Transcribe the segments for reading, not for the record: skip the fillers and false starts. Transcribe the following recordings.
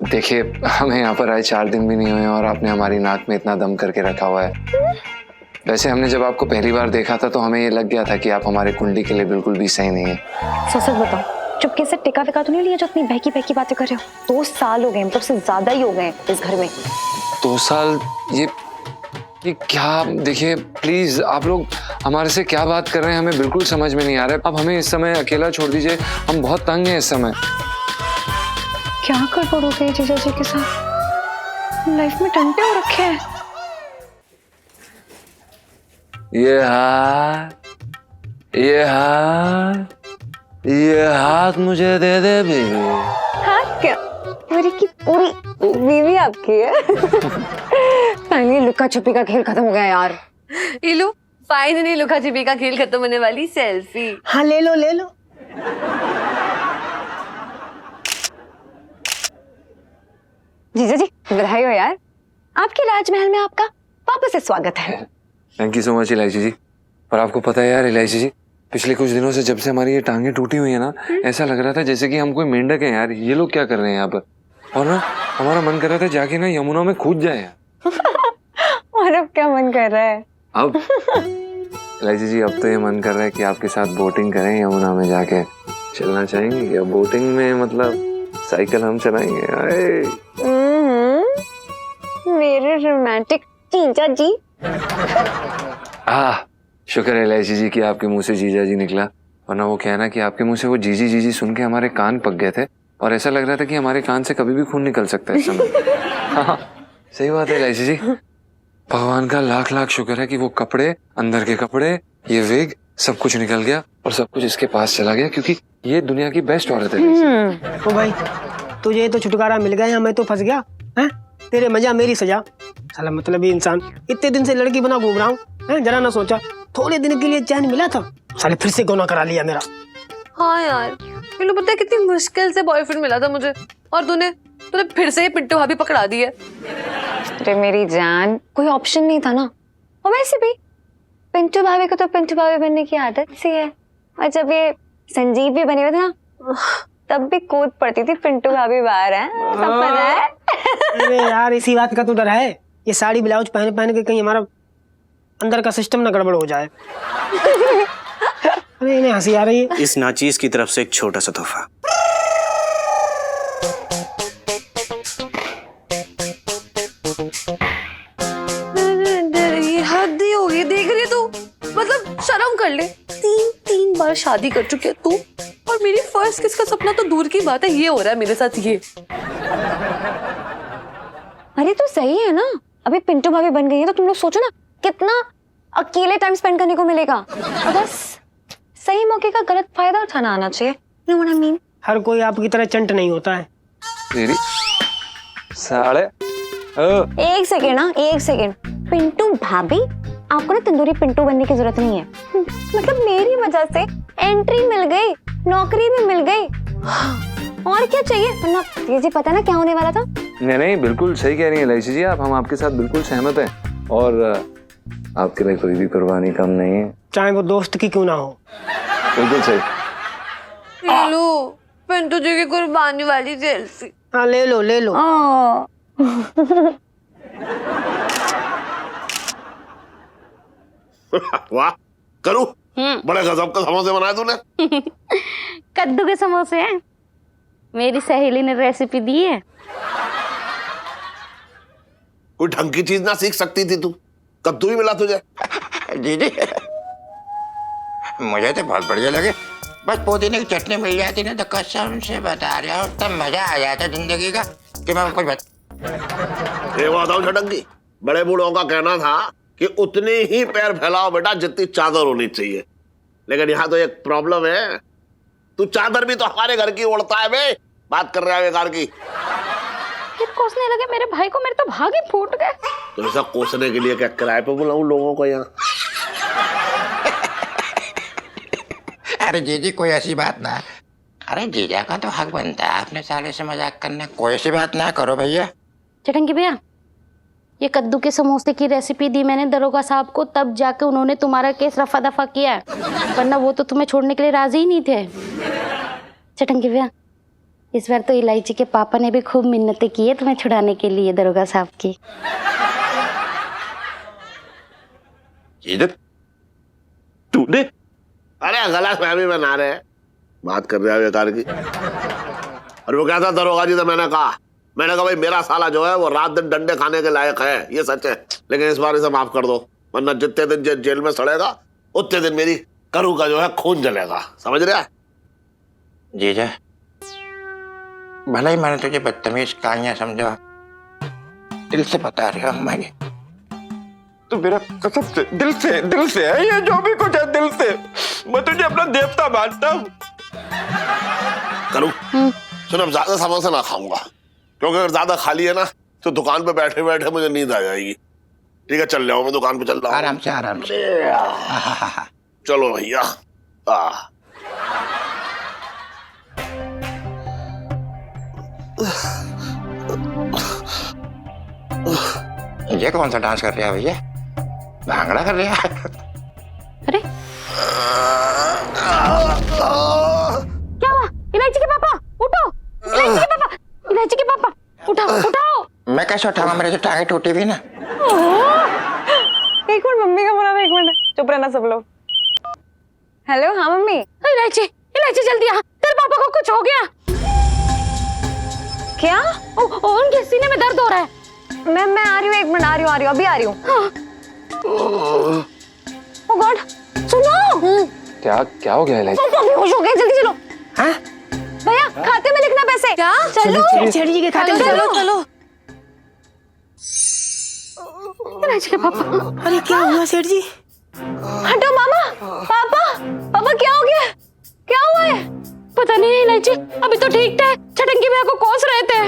देखिए, हमें यहाँ पर आए 4 दिन भी नहीं हुए और आपने हमारी नाक में इतना दम करके रखा हुआ है। वैसे हमने जब आपको पहली बार देखा था तो हमें ये लग गया था कि आप हमारे कुंडली के लिए बिल्कुल भी सही नहीं है। सच बताओ, चुपके से टिका फिका तो नहीं लिया जो इतनी बहकी बहकी बातें कर रहे हो? 2 साल हो गए, मतलब से ज्यादा ही हो गए इस घर में। 2 साल? ये क्या? देखिए प्लीज, आप लोग हमारे से क्या बात कर रहे हैं हमें बिल्कुल समझ में नहीं आ रहा है। अब हमें इस समय अकेला छोड़ दीजिए, हम बहुत तंग हैं इस समय। क्या गड़बड़ हो गई जीजा जी के साथ? लाइफ में टंटे हो रखे हैं। ये हाथ मुझे दे दे बेबी। हाथ क्या? मेरी की पूरी बीवी आपकी है। फाइनली लुका छुपी का खेल खत्म हो गया यार। इलू, फाइनली लुका छिपी का खेल खत्म होने वाली। सेल्फी। हाँ ले लो ले लो। जीजा जी बधाई हो यार, आपके राजमहल में आपका वापस से स्वागत है। थैंक यू सो मच इलायची जी। पर आपको पता है यार इलायची जी, पिछले कुछ दिनों से जब से हमारी ये टांगे टूटी हुई है ना, ऐसा लग रहा था जैसे कि हम कोई मेंढक है यार। ये लोग क्या कर रहे हैं यहाँ पर? और ना हमारा मन कर रहा था जाके ना यमुना में कूद जाए यार। और अब क्या मन कर रहा है? अब इलायची जी, अब तो ये मन कर रहा है कि आपके साथ बोटिंग करें यमुना में जाके। चलना चाहेंगे क्या बोटिंग में? मतलब साइकिल हम चलाएंगे। मेरे रोमांटिक जीजा जी। शुक्र है इलायची जी कि आपके मुंह से जीजा जी निकला, वरना वो कहना कि आपके मुंह से वो जीजी जीजी सुन के हमारे कान पक गए थे और ऐसा लग रहा था कि हमारे कान से कभी भी खून निकल सकता है इस समय। हाँ सही बात है इलायची जी। भगवान का लाख लाख शुक्र है कि वो कपड़े, अंदर के कपड़े, ये विग, सब कुछ निकल गया और सब कुछ इसके पास चला गया, क्योंकि ये दुनिया की बेस्ट औरत है। तो भाई तुझे तो छुटकारा मिल गया, मैं तो फंस गया है। तेरे मजा मेरी सजा। साला मतलब इंसान, इतने दिन से लड़की बना घूम रहा हूँ, जरा ना सोचा थोड़े दिन के लिए चैन मिला था, साले फिर से गोना करा लिया मेरा। हाँ यार, इलू पता है कितनी मुश्किल से बॉयफ्रेंड मिला था मुझे, और तूने फिर से ये पिंटू भाभी पकड़ा दी है। अरे मेरी जान, कोई ऑप्शन नहीं था ना। और वैसे भी पिंटू भाभी को तो पिंटू भाभी बनने की आदत सी है, और जब ये संजीव भी बने हुए थे ना, तब भी कूद पड़ती थी पिंटू भाभी बाहर है, सब पता है। अरे यार इसी बात का तो डर है, ये साड़ी ब्लाउज पहन पहन के कहीं हमारा अंदर का सिस्टम ना गड़बड़ हो जाए। अरे इन्हें हंसी आ रही है। इस नाचीज की तरफ से एक छोटा सा तोहफा। ये हद ही होगी, देख रही है तू? मतलब शर्म कर ले, 3 बार शादी कर चुकी है तू, और मेरी फर्स्ट किस का सपना तो दूर की बात है, ये हो रहा है मेरे साथ ये। अरे तो सही है ना, अभी पिंटू भाभी बन गई है तो तुम लोग सोचो ना कितना अकेले टाइम स्पेंड करने को मिलेगा। और बस सही मौके का गलत फायदा उठाना आना चाहिए। You know what I mean? हर कोई आपकी तरह चंट नहीं होता है। तेरी साले। एक सेकेंड ना, एक सेकेंड। पिंटू भाभी, आपको ना तंदूरी पिंटू बनने की जरूरत नहीं है। मतलब मेरी वजह से एंट्री मिल गई, नौकरी भी मिल गई, और क्या चाहिए? वरना ये पता ना क्या होने वाला था। नहीं, बिल्कुल सही कह रही है इलायची जी आप, हम आपके साथ बिल्कुल सहमत हैं, और आपके लिए कोई भी कुर्बानी कम नहीं है, चाहे वो दोस्त की क्यों ना हो। बिल्कुल सही। इलू, पिंटू जी की कुर्बानी वाली सेल्फी। हाँ ले लो ले लो। वाह करूं, बड़े गजब का समोसे बनाए तूने। कद्दू के समोसे हैं, मेरी सहेली ने रेसिपी दी है। कोई ढंग की चीज ना सीख सकती थी तू? कद्दू ही मिला तुझे? दीदी मुझे तो बहुत बढ़िया लगे, बस पुदीने की चटनी मिल जाती ना तो कसम से बता रहा हूँ तब मजा आ जाता जिंदगी का। कि मैं कुछ ये बताओ छटंगी, बड़े बूढ़ों का कहना था कि उतनी ही पैर फैलाओ बेटा जितनी चादर होनी चाहिए, लेकिन यहाँ तो एक प्रॉब्लम है, तू चादर भी तो हमारे घर की ओढ़ता है बे। बात कर रहा है बेकार की। फिर कोसने लगे मेरे भाई को, मेरे तो भाग ही फूट गए। तो ऐसा कोसने के लिए क्या किराए पे बुलाऊं लोगों को यहाँ? अरे जीजी कोई ऐसी बात ना, अरे जीजा का तो हक बनता है अपने साले से मजाक करना, कोई ऐसी बात ना करो भैया। चटंगी भैया, ये कद्दू के समोसे की रेसिपी दी मैंने दरोगा साहब को, तब जाके उन्होंने तुम्हारा केस रफा दफा किया, वरना वो तो तुम्हें छोड़ने के लिए राजी ही नहीं थे। चटंगी भैया, इस बार तो इलायची के पापा ने भी खूब मिन्नतें की है तुम्हें छुड़ाने के लिए दरोगा साहब की। जीजा तूने अरे गलत फहमी में ना रहे, बात कर रहे हो बेकार की। और वो क्या था दरोगा जी, तो मैंने कहा भाई मेरा साला जो है वो रात दिन डंडे खाने के लायक है, ये सच है। लेकिन इस बार इसे माफ कर दो, वरना जितने दिन जेल में सड़ेगा उतने दिन मेरी करू का जो है खून जलेगा, समझ रहे? जीजा भले ही मैंने तुझे बदतमीज कहानियां समझा, दिल से बता रहा हूँ मैं, तो मेरा कसम से दिल से है ये जो भी कुछ है, दिल से मैं तुझे अपना देवता मानता हूँ। करू सुन, अब ज्यादा समोसा ना खाऊंगा, क्योंकि अगर ज्यादा खा लिया ना तो दुकान पे बैठे बैठे मुझे नींद आ जाएगी। ठीक है, चल जाओ, मैं दुकान पे चल रहा हूँ। आराम से चलो भैया। ये कौन सा डांस कर रहा है भैया? भांगड़ा कर रहा है? अरे क्या हुआ? इलायची के पापा उठो, इलायची के पापा उठाओ। मैं कैसे उठाऊंगा, मेरे तो टांगे टूटी हुई ना। एक मिनट, मम्मी का फोन आ रहा है, एक मिनट चुप रहना सब लोग। हेलो, हाँ मम्मी। इलायची जल्दी आ, तेरे पापा को कुछ हो गया। क्या? उनके सीने में दर्द हो रहा है। मैं आ रही हूँ, एक मिनट आ रही हूँ, अभी आ रही हूँ। ओह गॉड, सुनो। क्या हो गया इलायची? बेहोश हो गए, जल्दी चलो। हाँ? भैया खाते में लिखना पैसे। क्या? चलो सेठ जी के खाते में चलो। इलायची के पापा। अरे क्या हुआ सेठ जी? हटो मामा। पापा क्या हो गया? क्या हुआ है? पता नहीं है इलायची, अभी तो ठीक थे, छटंगी भैया को कोस रहे थे।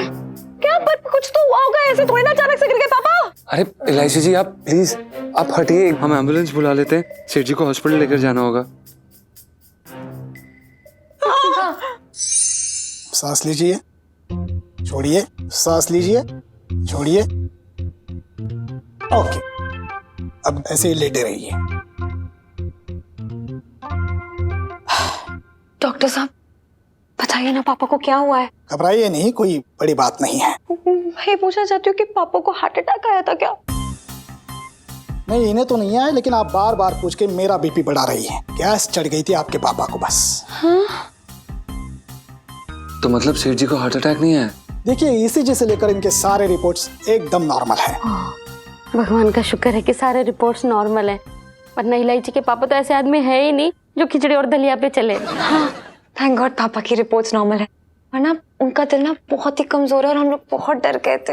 क्या? पर कुछ तो हुआ होगा, ऐसे थोड़ी ना अचानक से गिर गए पापा। अरे इलायची जी आप प्लीज आप हटिए, हम एम्बुलेंस बुला लेते हैं, सेठ जी को हॉस्पिटल लेकर जाना होगा। सांस लीजिए, छोड़िए, सांस लीजिए, छोड़िए। ओके, अब ऐसे ही लेटे रहिए। डॉक्टर साहब बताइए ना, पापा को क्या हुआ है? घबराइए नहीं, कोई बड़ी बात नहीं है। मैं पूछना चाहती हूँ कि पापा को हार्ट अटैक आया था क्या? नहीं, इन्हें तो नहीं आया, लेकिन आप बार बार पूछ के मेरा बीपी बढ़ा रही हैं। गैस चढ़ गई थी आपके पापा को बस। तो मतलब सेठ जी को हार्ट अटैक नहीं आया? देखिए, ईसीजी से लेकर इनके सारे रिपोर्ट्स एकदम नॉर्मल है। भगवान का शुक्र है कि सारे रिपोर्ट्स नॉर्मल है, वरना इलायची के पापा तो ऐसे आदमी है ही नहीं जो खिचड़ी और दलिया पे चले। थैंक गॉड पापा की रिपोर्ट्स नॉर्मल है, वरना उनका दिल ना बहुत ही कमजोर है और हम लोग बहुत डर गए थे।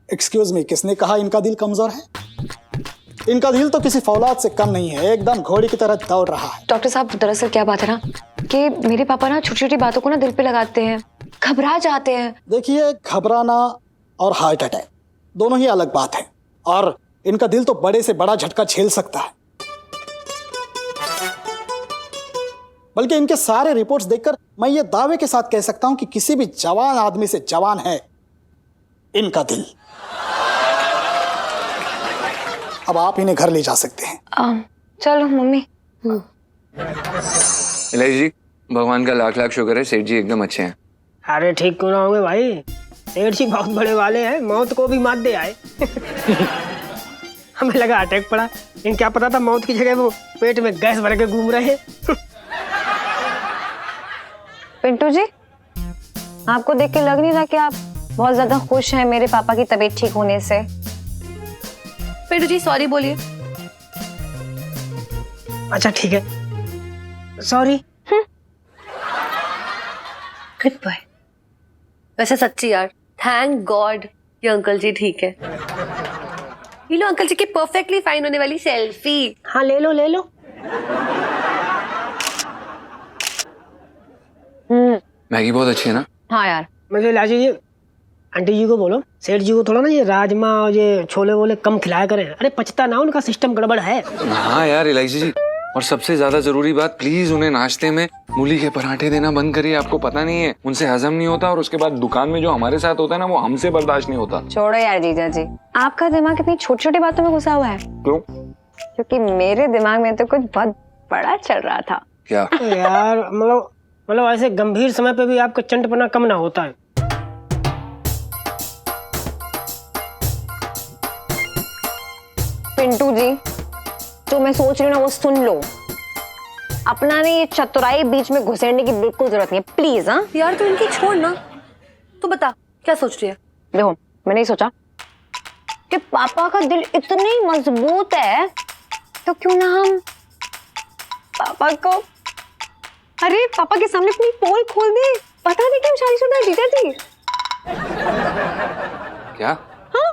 एक्सक्यूज मी, किसने कहा इनका दिल कमजोर है? इनका दिल तो किसी फौलाद से कम नहीं है, एकदम घोड़ी की तरह दौड़ रहा है। डॉक्टर साहब दरअसल क्या बात है ना कि मेरे पापा ना छोटी छोटी बातों को ना दिल पे लगाते हैं, घबरा जाते हैं। देखिए, घबराना और हार्ट अटैक दोनों ही अलग बात है, और इनका दिल तो बड़े से बड़ा झटका झेल सकता है। बल्कि इनके सारे रिपोर्ट्स देखकर मैं ये दावे के साथ कह सकता हूं कि किसी भी जवान आदमी से जवान है इनका दिल। अब आप इन्हें घर ले जा सकते हैं। चलो मम्मी। इलायची जी भगवान का लाख लाख शुक्र है, सेठ जी एकदम अच्छे हैं। अरे ठीक क्यों ना होंगे भाई, सेठ जी बहुत बड़े वाले हैं, मौत को भी मात दे आए। हमें लगा अटैक पड़ा, लेकिन क्या पता था मौत की जगह वो पेट में गैस भर के घूम रहे हैं। पिंटू जी, आपको देख के लग नहीं रहा कि आप बहुत ज्यादा खुश हैं मेरे पापा की तबीयत ठीक होने से? पिंटू जी सॉरी बोलिए। अच्छा ठीक है, सॉरी। Good boy. वैसे सच्ची यार, थैंक गॉड ये अंकल जी ठीक है। ये लो अंकल जी की परफेक्टली फाइन होने वाली सेल्फी। हाँ ले लो ले लो। मैगी बहुत अच्छी है ना? हाँ यार। मुझे लाजी जी, आंटी जी को बोलो सेठ जी को थोड़ा ना ये राजमा और ये छोले वोले कम खिलाया करें। अरे पचता ना, उनका सिस्टम गड़बड़ है। हाँ यार इलायची जी, और सबसे ज्यादा जरूरी बात, प्लीज उन्हें नाश्ते में मूली के पराठे देना बंद करिए। आपको पता नहीं है उनसे हजम नहीं होता, और उसके बाद दुकान में जो हमारे साथ होता है ना वो हमसे बर्दाश्त नहीं होता। छोड़ो यार जीजा जी, आपका दिमाग इतनी छोटी छोटी बातों में घुसा हुआ है। क्यों? क्योंकि मेरे दिमाग में तो कुछ बहुत बड़ा चल रहा था। क्या? यार मतलब ऐसे गंभीर समय पे भी आपका चंटपना कम ना होता है। पिंटू जी, जो मैं सोच रही हूँ ना वो सुन लो। अपना ने ये चतुराई बीच में घुसेड़ने की बिल्कुल जरूरत नहीं है, प्लीज। हाँ यार तू इनकी छोड़ ना, तू बता क्या सोच रही है? देखो, मैंने सोचा कि पापा का दिल इतनी मजबूत है तो क्यों ना हम पापा को, अरे पापा के सामने अपनी पोल खोल दे, बता दे कि हम शादीशुदा हैं जीजा जी। क्या? हाँ?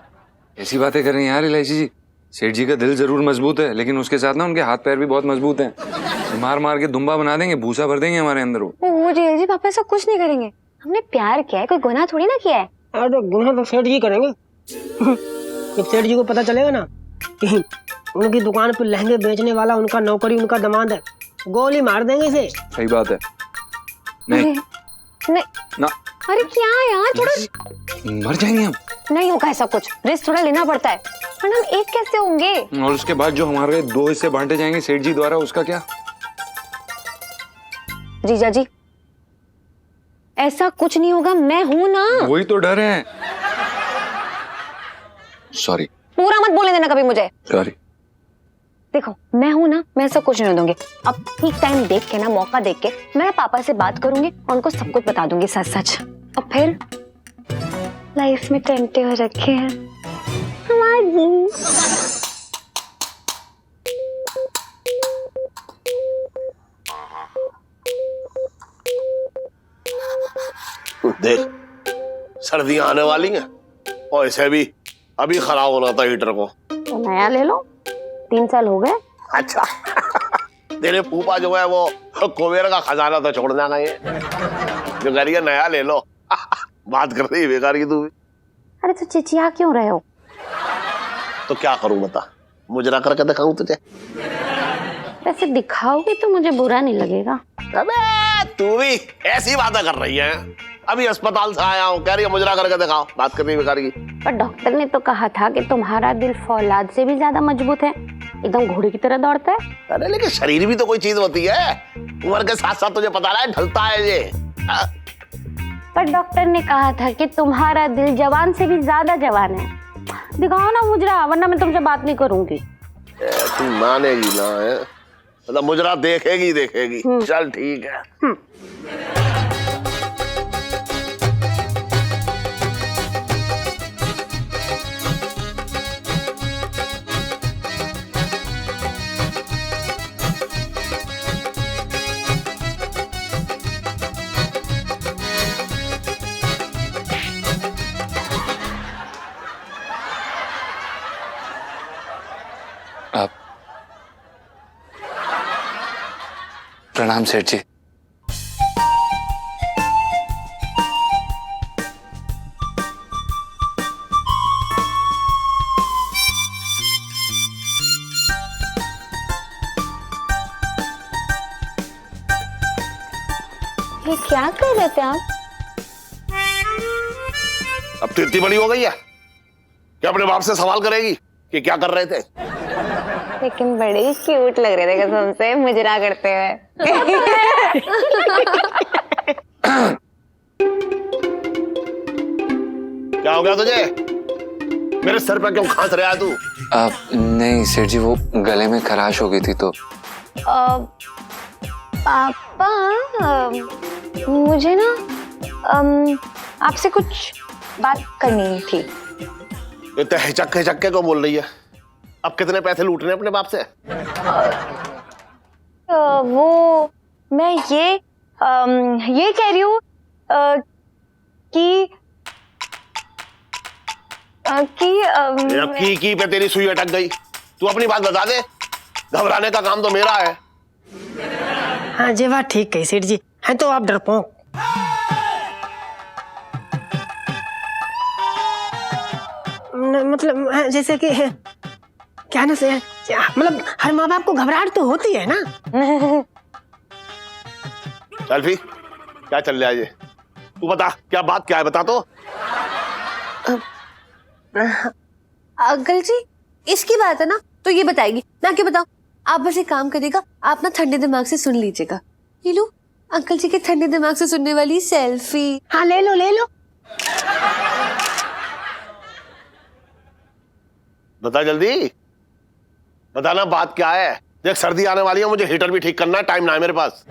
ऐसी बातें कर रही हैं यार इलायची जी। सेठ जी का दिल जरूर मजबूत है, लेकिन उसके साथ ना उनके हाथ पैर भी बहुत मजबूत हैं। मार मार के दुम्बा बना देंगे, भूसा भर देंगे हमारे अंदर वो। ओ जीजा जी, पापा ऐसा कुछ नहीं करेंगे। हमने प्यार किया है, कोई गुनाह थोड़ी ना किया है। अरे गुनाह तो सेठ जी करेंगे। जब सेठ जी को पता चलेगा ना कि उनकी दुकान पे लहंगे बेचने वाला उनका नौकरी उनका दामाद है, गोली मार देंगे इसे। सही बात है। नहीं नहीं ना, अरे क्या यार, थोड़ा मर जाएंगे हम। नहीं होगा ऐसा कुछ, रिस्क थोड़ा लेना पड़ता है, वरना हम एक कैसे होंगे? और उसके बाद जो हमारे 2 हिस्से बांटे जाएंगे सेठ जी द्वारा, उसका क्या? जीजा जी ऐसा कुछ नहीं होगा, मैं हूं ना। वही तो डर है। सॉरी। पूरा मत बोलने देना कभी मुझे। सॉरी। देखो मैं हूं ना, मैं ऐसा कुछ नहीं दूंगी। अब ठीक टाइम देख के ना, मौका देख के मैं पापा से बात करूंगी और उनको सब कुछ बता दूंगी सच सच। और फिर लाइफ में टेंटे हो रखे हैं हमारी। देख, सर्दियां आने वाली हैं और इसे भी अभी खराब होना था हीटर को। तो नया ले लो, 3 साल हो गए। अच्छा तेरे फूफा जो है वो कुबेर का खजाना तो छोड़ जाना, ये जो कह रही है नया ले लो। बात कर रही है बेकार की तू भी। अरे तो चिचिया क्यों रहे हो? तो क्या करूं बता, मुजरा करके दिखाऊं तुझे? वैसे दिखाओगे तो मुझे बुरा नहीं लगेगा। अबे तू भी ऐसी बातें कर रही है। अभी अस्पताल से आया हूँ, कह रही है मुजरा करके दिखाओ। बात कर रही है बेकार की। पर डॉक्टर ने तो कहा था कि तुम्हारा दिल फौलाद से भी ज्यादा मजबूत है, एकदम घोड़े की तरह दौड़ता है। अरे लेकिन शरीर भी तो कोई चीज होती है, उम्र के साथ साथ तुझे पता है ढलता है ये। पर डॉक्टर ने कहा था कि तुम्हारा दिल जवान से भी ज्यादा जवान है। दिखाओ ना मुजरा, वरना मैं तुमसे बात नहीं करूंगी। तू मानेगी ना है, मतलब मुजरा देखेगी देखेगी। चल ठीक है। आप प्रणाम सेठ जी। ये क्या कर रहे थे आप? अब तो इतनी बड़ी हो गई है कि अपने बाप से सवाल करेगी कि क्या कर रहे थे। लेकिन बड़े क्यूट लग रहे थे कसम से, मुजरा करते हुए। क्या हो गया तुझे? मेरे सर पे क्यों खांस रहा है तू? नहीं सेठ जी, वो गले में खराश हो गई थी तो। पापा मुझे ना आपसे कुछ बात करनी थी। ये तो हिचक के को बोल रही है। अब कितने पैसे लूटने अपने बाप से? वो मैं ये कह रही हूँ कि की पे तेरी सुई अटक गई। तू अपनी बात बता दे, घबराने का काम तो मेरा है। हाँ जी बात ठीक कही सेठ जी, हैं तो आप डरपोक। मतलब जैसे कि क्या ना से, मतलब हर माँ बाप को घबराहट तो होती है ना। चल फिर क्या चल रहा है ये? तू बता क्या बात क्या है, बता तो। अंकल जी इसकी बात है ना, तो ये बताएगी, मैं क्यों बताऊं। आप बस एक काम करिएगा, आप ना ठंडे दिमाग से सुन लीजिएगा। ये लो अंकल जी के ठंडे दिमाग से सुनने वाली सेल्फी। हाँ ले लो ले लो। बता जल्दी। बताना बात क्या है। देख सर्दी आने वाली है, मुझे हीटर भी ठीक करना है, टाइम ना है मेरे पास।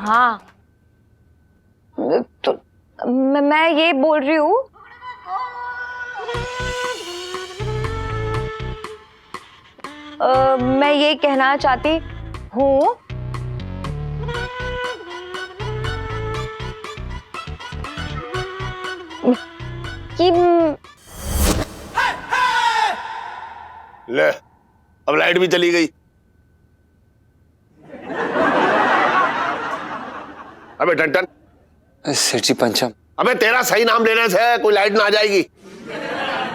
हाँ तो मैं ये बोल रही हूँ, मैं ये कहना चाहती हूँ कि ले अब लाइट भी चली गई। अबे टन सेठ जी पंचम। अबे तेरा सही नाम लेने से कोई लाइट ना आ जाएगी।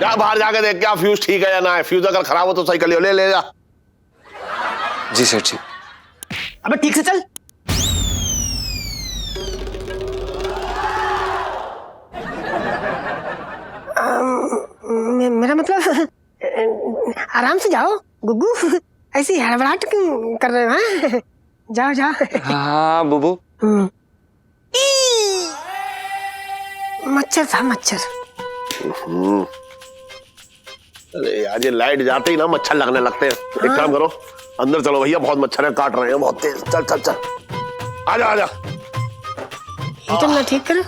जा बाहर जाके देख क्या फ्यूज ठीक है या ना है। फ्यूज अगर खराब हो तो सही कर लियो, ले जा। जी सेठ जी। अबे ठीक से चल। मेरा मतलब आराम से जाओ गुग्गू, ऐसी हड़बड़ाहट क्यों कर रहे हो? हाँ? जाओ जाओ। हाँ बुबू। मच्छर था मच्छर। अरे यार ये लाइट जाते ही ना मच्छर लगने लगते हैं। एक काम करो, अंदर चलो भैया, बहुत मच्छर है, काट रहे हैं बहुत तेज। चल चल चल, आजा आजा। हीटर ना ठीक करो।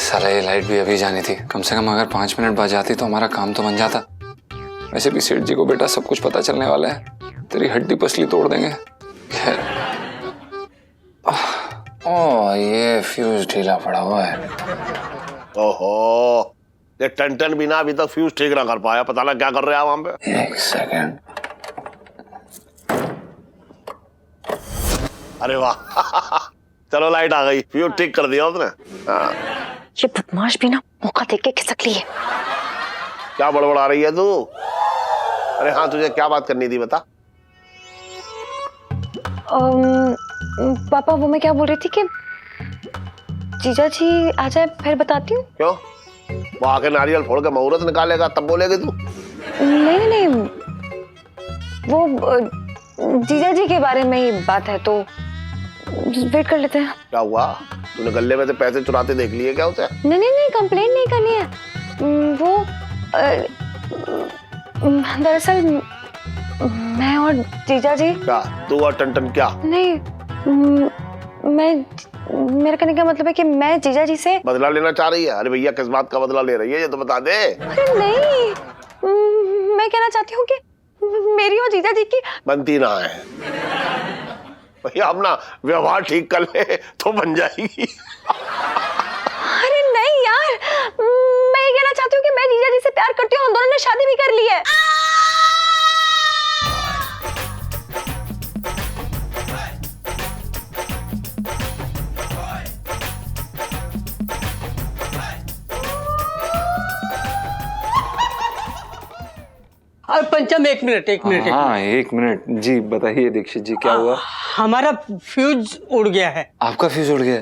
साला ये लाइट भी अभी जानी थी। कम से कम अगर 5 मिनट बाद जाती तो हमारा काम तो बन जाता। वैसे भी सेठ जी को बेटा सब कुछ पता चलने वाला है, तेरी हड्डी पसली तोड़ देंगे। खैर, ओह ये फ्यूज ढीला पड़ा हुआ है। ओहो, ये टन भी ना अभी तक फ्यूज ठीक ना कर पाया। पता ना क्या कर रहे हैं वहां पे। 1 सेकंड। अरे वाह चलो लाइट आ गई, फ्यूज ठीक कर दिया उसने। हाँ। ये बदमाश भी ना मौका देख के खिसक ली है। क्या बड़बड़ा रही है तू? अरे हाँ, तुझे क्या बात करनी थी बता। पापा वो मैं क्या बोल रही थी कि जीजा जी आ जाए फिर बताती हूँ। क्यों? वो आके नारियल फोड़ के मुहूर्त निकालेगा तब बोलेगी तू? नहीं नहीं, वो जीजा जी के बारे में ही बात है तो वेट कर लेते हैं। क्या हुआ? तूने गले में से पैसे चुराते देख लिए क्या उसे? नहीं नहीं नहीं, कंप्लेंट नहीं करनी है। वो दरअसल मैं और जीजा जी। क्या तू और टन क्या? नहीं मैं, मेरा कहने का मतलब है कि मैं जीजा जी से बदला लेना चाह रही है? अरे भैया किस बात का बदला ले रही है ये तो बता दे। अरे नहीं, मैं कहना चाहती हूँ कि मेरी और जीजा जी की बनती ना है भैया, अपना व्यवहार ठीक कर ले तो बन जाएगी। अरे नहीं यार, मैं ये कहना चाहती हूँ कि मैं जीजा जी से प्यार करती हूँ, हम दोनों ने शादी भी कर ली है। अरे पंचम एक मिनट। हाँ 1 मिनट जी। बताइए दीक्षित जी क्या हुआ? हमारा फ्यूज उड़ गया है। आपका फ्यूज उड़ गया?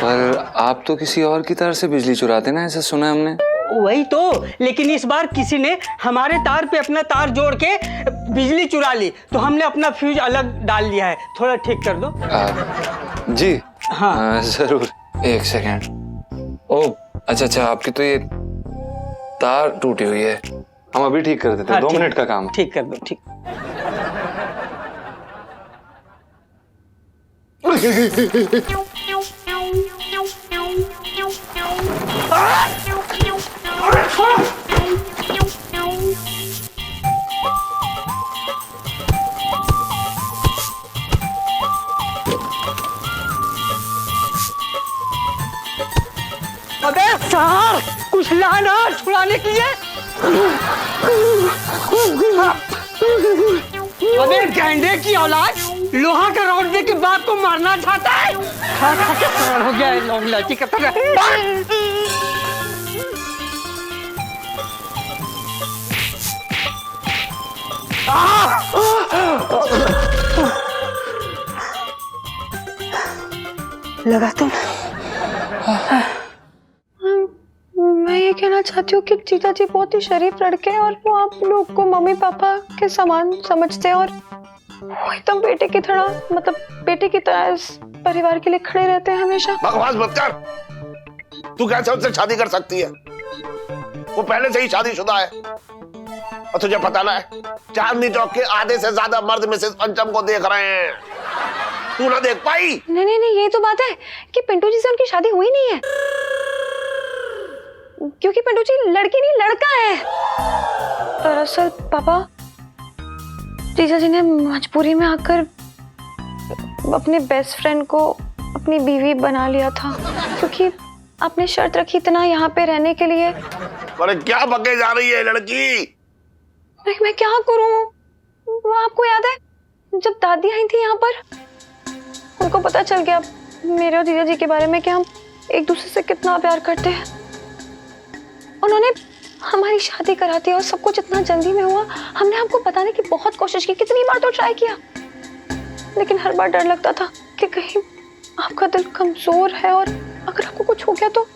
पर आप तो किसी और की तरफ से बिजली चुराते ना, ऐसा सुना है हमने। वही तो, लेकिन इस बार किसी ने हमारे तार पे अपना तार जोड़ के बिजली चुरा ली तो हमने अपना फ्यूज अलग डाल लिया है। थोड़ा ठीक कर दो। जी हाँ। जरूर। 1 सेकंड। ओ अच्छा, आपकी तो ये तार टूटी हुई है, हम अभी ठीक कर देते हैं। 2 मिनट का काम। ठीक कर दो। ठीक। अबे सर, कुछ लाना छुड़ाने के लिए। अबे गैंडे की औलाद, लोहा का रॉड दे के बाप को मारना चाहता है? खा के फरार हो गया है लोग लड़की का तरह। लगा तुम। मैं ये कहना चाहती हूँ कि जीजा जी बहुत ही शरीफ लड़के हैं और वो आप लोग को मम्मी पापा के समान समझते हैं और वो एकदम बेटे की तरह, मतलब बेटे की तरह परिवार के लिए खड़े रहते हैं हमेशा। बकवास मत कर। तू कैसे उससे शादी कर सकती है? वो पहले से ही शादीशुदा है। और तुझे पता ना है, चांदनी चौक के आधे से ज्यादा मर्द मिसेस पंचम को देख रहे हैं। तू ना देख पाई? नहीं नहीं नहीं, ये तो बात है कि पिंटू जी से उनकी शादी हुई नहीं है, क्योंकि पिंटू जी लड़की नहीं लड़का है। दरअसल पापा, जीजा जी ने मजबूरी में आकर अपने बेस्ट फ्रेंड को अपनी बीवी बना लिया था, क्योंकि आपने शर्त रखी इतना यहाँ पे रहने के लिए। अरे क्या बके जा रही है लड़की? मैं क्या करूं? वो आपको याद है जब दादी आई थी यहाँ पर, उनको पता चल गया मेरे और जीजा जी के बारे में कि हम एक दूसरे से कितना प्यार करते हैं। उन्होंने हमारी शादी करा दी और सब कुछ इतना जल्दी में हुआ। हमने आपको बताने की बहुत कोशिश की, कितनी बार तो ट्राई किया, लेकिन हर बार डर लगता था कि कहीं आपका दिल कमजोर है और अगर आपको कुछ हो गया तो,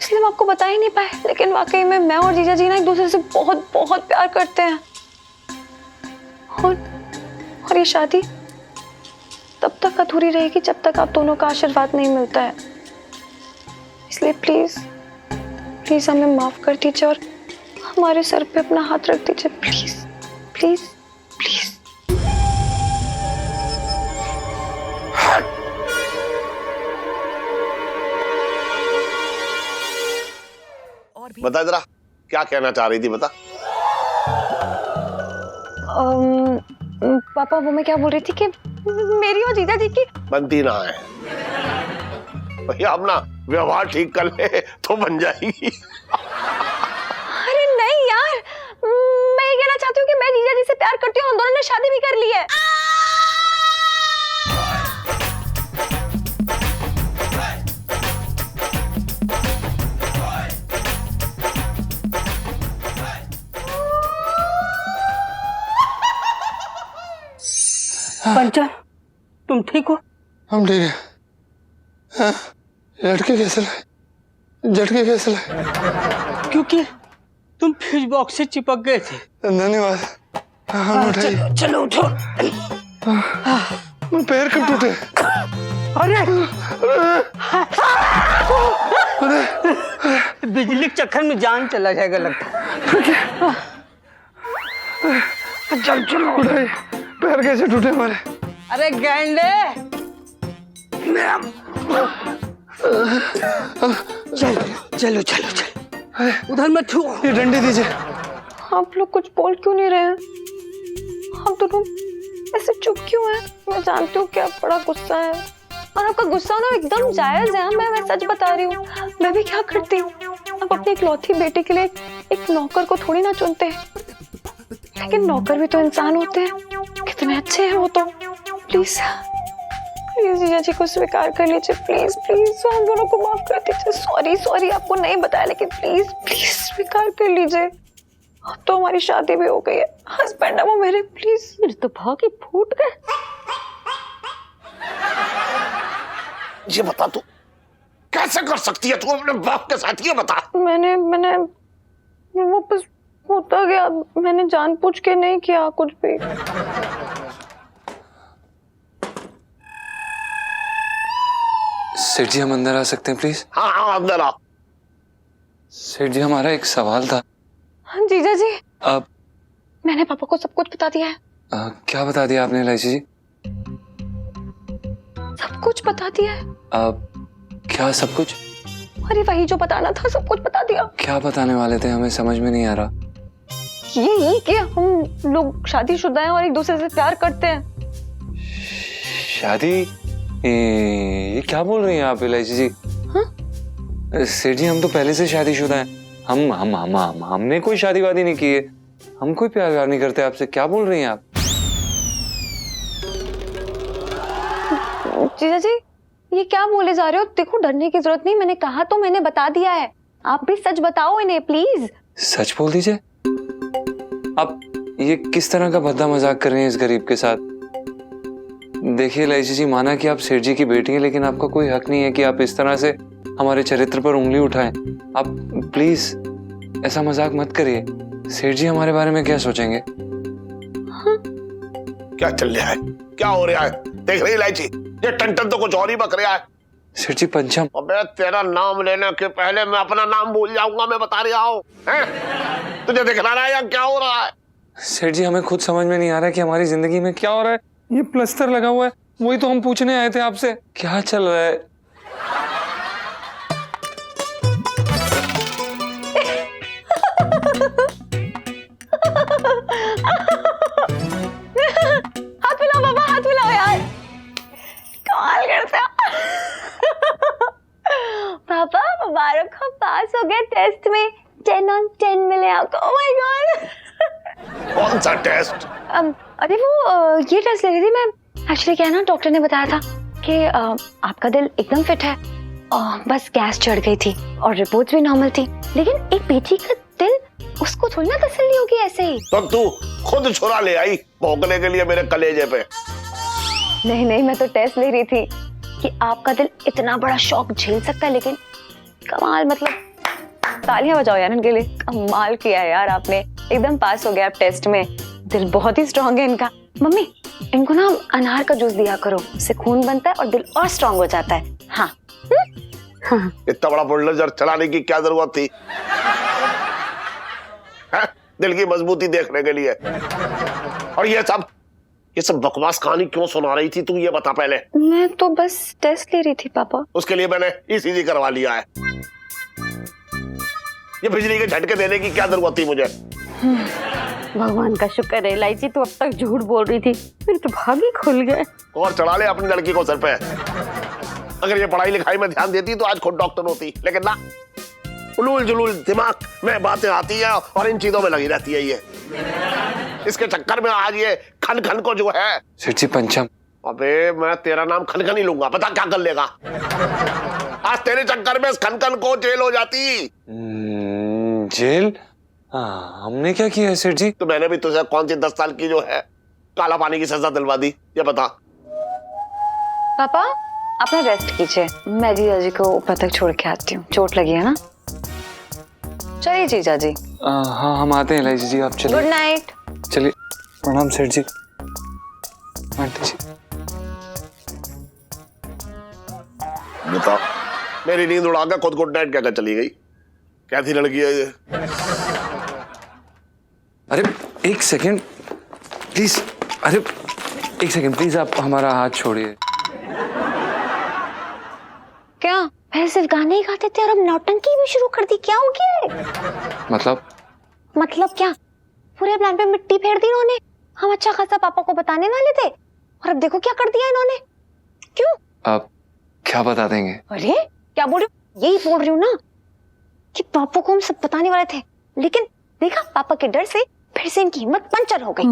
इसलिए हम आपको बता ही नहीं पाए। लेकिन वाकई में मैं और जीजा जी ना एक दूसरे से बहुत बहुत प्यार करते हैं। और ये शादी तब तक अधूरी रहेगी जब तक आप दोनों का आशीर्वाद नहीं मिलता है। इसलिए प्लीज प्लीज हमें माफ कर दीजिए और हमारे सर पे अपना हाथ रख दीजिए, प्लीज प्लीज प्लीज। बता जरा, क्या कहना चाह रही थी? बता। पापा, वो मैं क्या बोल रही थी कि मेरी और जीजा जी की बनती ना है भैया, अपना व्यवहार ठीक कर ले तो बन जाएगी। अरे नहीं यार, मैं ये कहना चाहती हूँ कि मैं जीजा जी से प्यार करती हूँ, हम दोनों ने शादी भी कर ली है। पंचम, तुम ठीक हो? हम ठीक है। हाँ, लड़के कैसे लगे? झटके कैसे लगे? क्योंकि तुम फ्यूज बॉक्स से चिपक गए थे। धन्यवाद। हम उठाइए। चलो उठो। पैर कब टूटे? अरे बिजली के चक्कर में जान चला जाएगा लगता है। चल चलो उठाइए। पैर कैसे टूटे हमारे? अरे गैंडे, चलो चलो चलो, उधर मत छुओ। ये डंडी दीजिए। आप लोग कुछ बोल क्यों नहीं रहे हैं? आप दोनों ऐसे चुप क्यों हैं? मैं जानती हूँ कि आप बड़ा गुस्सा है और आपका गुस्सा होना एकदम जायज है। मैं सच बता रही हूँ, मैं भी क्या करती हूँ। आप अपनी इकलौती बेटी के लिए एक नौकर को थोड़ी ना चुनते हैं, लेकिन नौकर भी तो इंसान होते हैं, कितने अच्छे हैं वो तो। प्लीज प्लीज जीजा जी को स्वीकार कर लीजिए, प्लीज प्लीज, हम दोनों को माफ कर दीजिए। सॉरी सॉरी, आपको नहीं बताया, लेकिन प्लीज प्लीज स्वीकार कर लीजिए। अब तो हमारी शादी भी हो गई है, हस्बैंड है वो मेरे, प्लीज। मेरे तो भाग ही फूट गए। ये बता, तू कैसे कर सकती है? तू अपने बाप के साथ ये बता। मैंने वो बस होता गया, मैंने जानबूझ के नहीं किया कुछ भी। सेठ जी, हम अंदर आ सकते हैं प्लीज? हाँ हाँ, अंदर आओ। सेठ जी, हमारा एक सवाल था। हाँ जीजा जी, अब मैंने पापा को सब कुछ बता दिया है। क्या बता दिया आपने इलायची जी? सब कुछ बता दिया है। क्या सब कुछ? अरे वही जो बताना था, सब कुछ बता दिया। क्या बताने वाले थे? हमें समझ में नहीं आ रहा। ये कि हम लोग शादीशुदा हैं और एक दूसरे से प्यार करते हैं। शादी? ये क्या बोल रही हैं आप इलायची जी? हाँ? सेठ जी, हम तो पहले से शादीशुदा हैं। हमने कोई शादी वादी नहीं की है। हम कोई प्यार व्यार नहीं करते आपसे। क्या बोल रही हैं आप? जीजा जी, ये क्या बोले जा रहे हो? देखो, डरने की जरूरत नहीं, मैंने कहा तो मैंने बता दिया है। आप भी सच बताओ इन्हें प्लीज। सच बोल दीजिए। आप ये किस तरह का भद्दा मजाक कर रहे हैं इस गरीब के साथ? देखिए इलायची जी, माना कि आप सेठ जी की बेटी हैं, लेकिन आपका कोई हक नहीं है कि आप इस तरह से हमारे चरित्र पर उंगली उठाएं। आप प्लीज ऐसा मजाक मत करिए। सेठ जी हमारे बारे में क्या सोचेंगे? क्या चल रहा है? क्या हो रहा है? देख रही इलायची, ये टन तो कुछ और ही बक रहा है। सेठ जी पंचम। अबे तेरा नाम लेने के पहले मैं अपना नाम भूल जाऊंगा, मैं बता रहा हूँ। तुझे दिखला रहा है या क्या हो रहा है? सेठ जी हमें खुद समझ में नहीं आ रहा है कि हमारी जिंदगी में क्या हो रहा है। ये प्लस्तर लगा हुआ है, वही तो हम पूछने आए थे आपसे, क्या चल रहा है। हाथ मिलाओ बाबा, हाथ मिलाओ यार, कमाल करते हो। पापा मुबारक हो, पास हो गए टेस्ट में, 10 on 10 मिले आपको। Oh my God. कौन सा टेस्ट? अरे वो ये टेस्ट ले रही थी मैं। एक्चुअली क्या है ना, डॉक्टर ने बताया था कि आपका दिल एकदम फिट है, बस गैस चढ़ गई थी और रिपोर्ट्स भी नॉर्मल थी। लेकिन एक बेटी का दिल, उसको थोड़ी ना तसल्ली होगी ऐसे ही। तो तू खुद छुरा ले आई भौंकने के लिए मेरे कलेजे पे। नहीं नहीं, मैं तो टेस्ट ले रही थी कि आपका दिल इतना बड़ा शॉक झेल सकता है। लेकिन कमाल, मतलब तालियां बजाओ यार इनके लिए, कमाल किया है यार आपने, एकदम पास हो गया आप टेस्ट में। दिल बहुत ही स्ट्रांग है इनका। मम्मी इनको ना अनार का जूस दिया करो, इससे खून बनता है और दिल और स्ट्रांग हो जाता है। हाँ हाँ। इतना बड़ा बुलडोजर चलाने की क्या जरूरत थी? है? दिल की मजबूती देखने के लिए। और ये सब बकवास कहानी क्यों सुना रही थी तू, ये बता पहले। मैं तो बस टेस्ट ले रही थी पापा। उसके लिए मैंने ईसीजी करवा लिया है। ये बिजली के झटके देने की क्या जरूरत थी मुझे? भगवान का शुक्र है इलायची तो अब तक झूठ बोल रही थी, फिर तो भाग ही खुल गए। और चढ़ा ले अपनी लड़की को सर पे। अगर ये पढ़ाई लिखाई में ध्यान देती तो आज खुद डॉक्टर होती, लेकिन ना, उलूल जुलूल दिमाग में बातें आती है और इन चीजों में लगी रहती है ये। इसके चक्कर में आज ये खन खन को जो है। सेठ जी पंचम। अबे मैं तेरा नाम खन खन ही लूंगा, पता क्या कर लेगा? आज तेरे चक्कर में इस खन खन को जेल हो जाती। जेल? हाँ, हमने क्या किया है सेठ जी? तो मैंने भी तुझे कौन सी 10 साल की जो है काला पानी की सजा दिलवा दी, ये बता। पापा अपना रेस्ट कीजिए, मैं जीजा जी को ऊपर तक छोड़ के आती हूँ, चोट लगी है ना। चलिए जीजा जी। हाँ हम आते हैं इलायची जी, आप चलिए। Good night. चलिए, प्रणाम सेठ जी। आंटी जी। बता, मेरी नींद उड़ा के खुद गुड नाइट कहकर चली गई। कैसी लड़की है ये? अरे एक सेकंड प्लीज, अरे एक सेकंड प्लीज, आप हमारा हाथ छोड़िए। क्या पहले सिर्फ गाने ही गाते थे और अब नौटंकी भी शुरू कर दी, क्या हो गया है? मतलब क्या, पूरे प्लान पे मिट्टी फेर दी इन्होंने। हम अच्छा खासा पापा को बताने वाले थे और अब देखो क्या कर दिया इन्होंने। क्यों? आप क्या बता देंगे? अरे क्या बोल रही हूँ, यही बोल रही हूँ ना कि पापा को हम सब बताने वाले थे, लेकिन देखा पापा के डर से फिर से इनकी हिम्मत पंचर हो गई।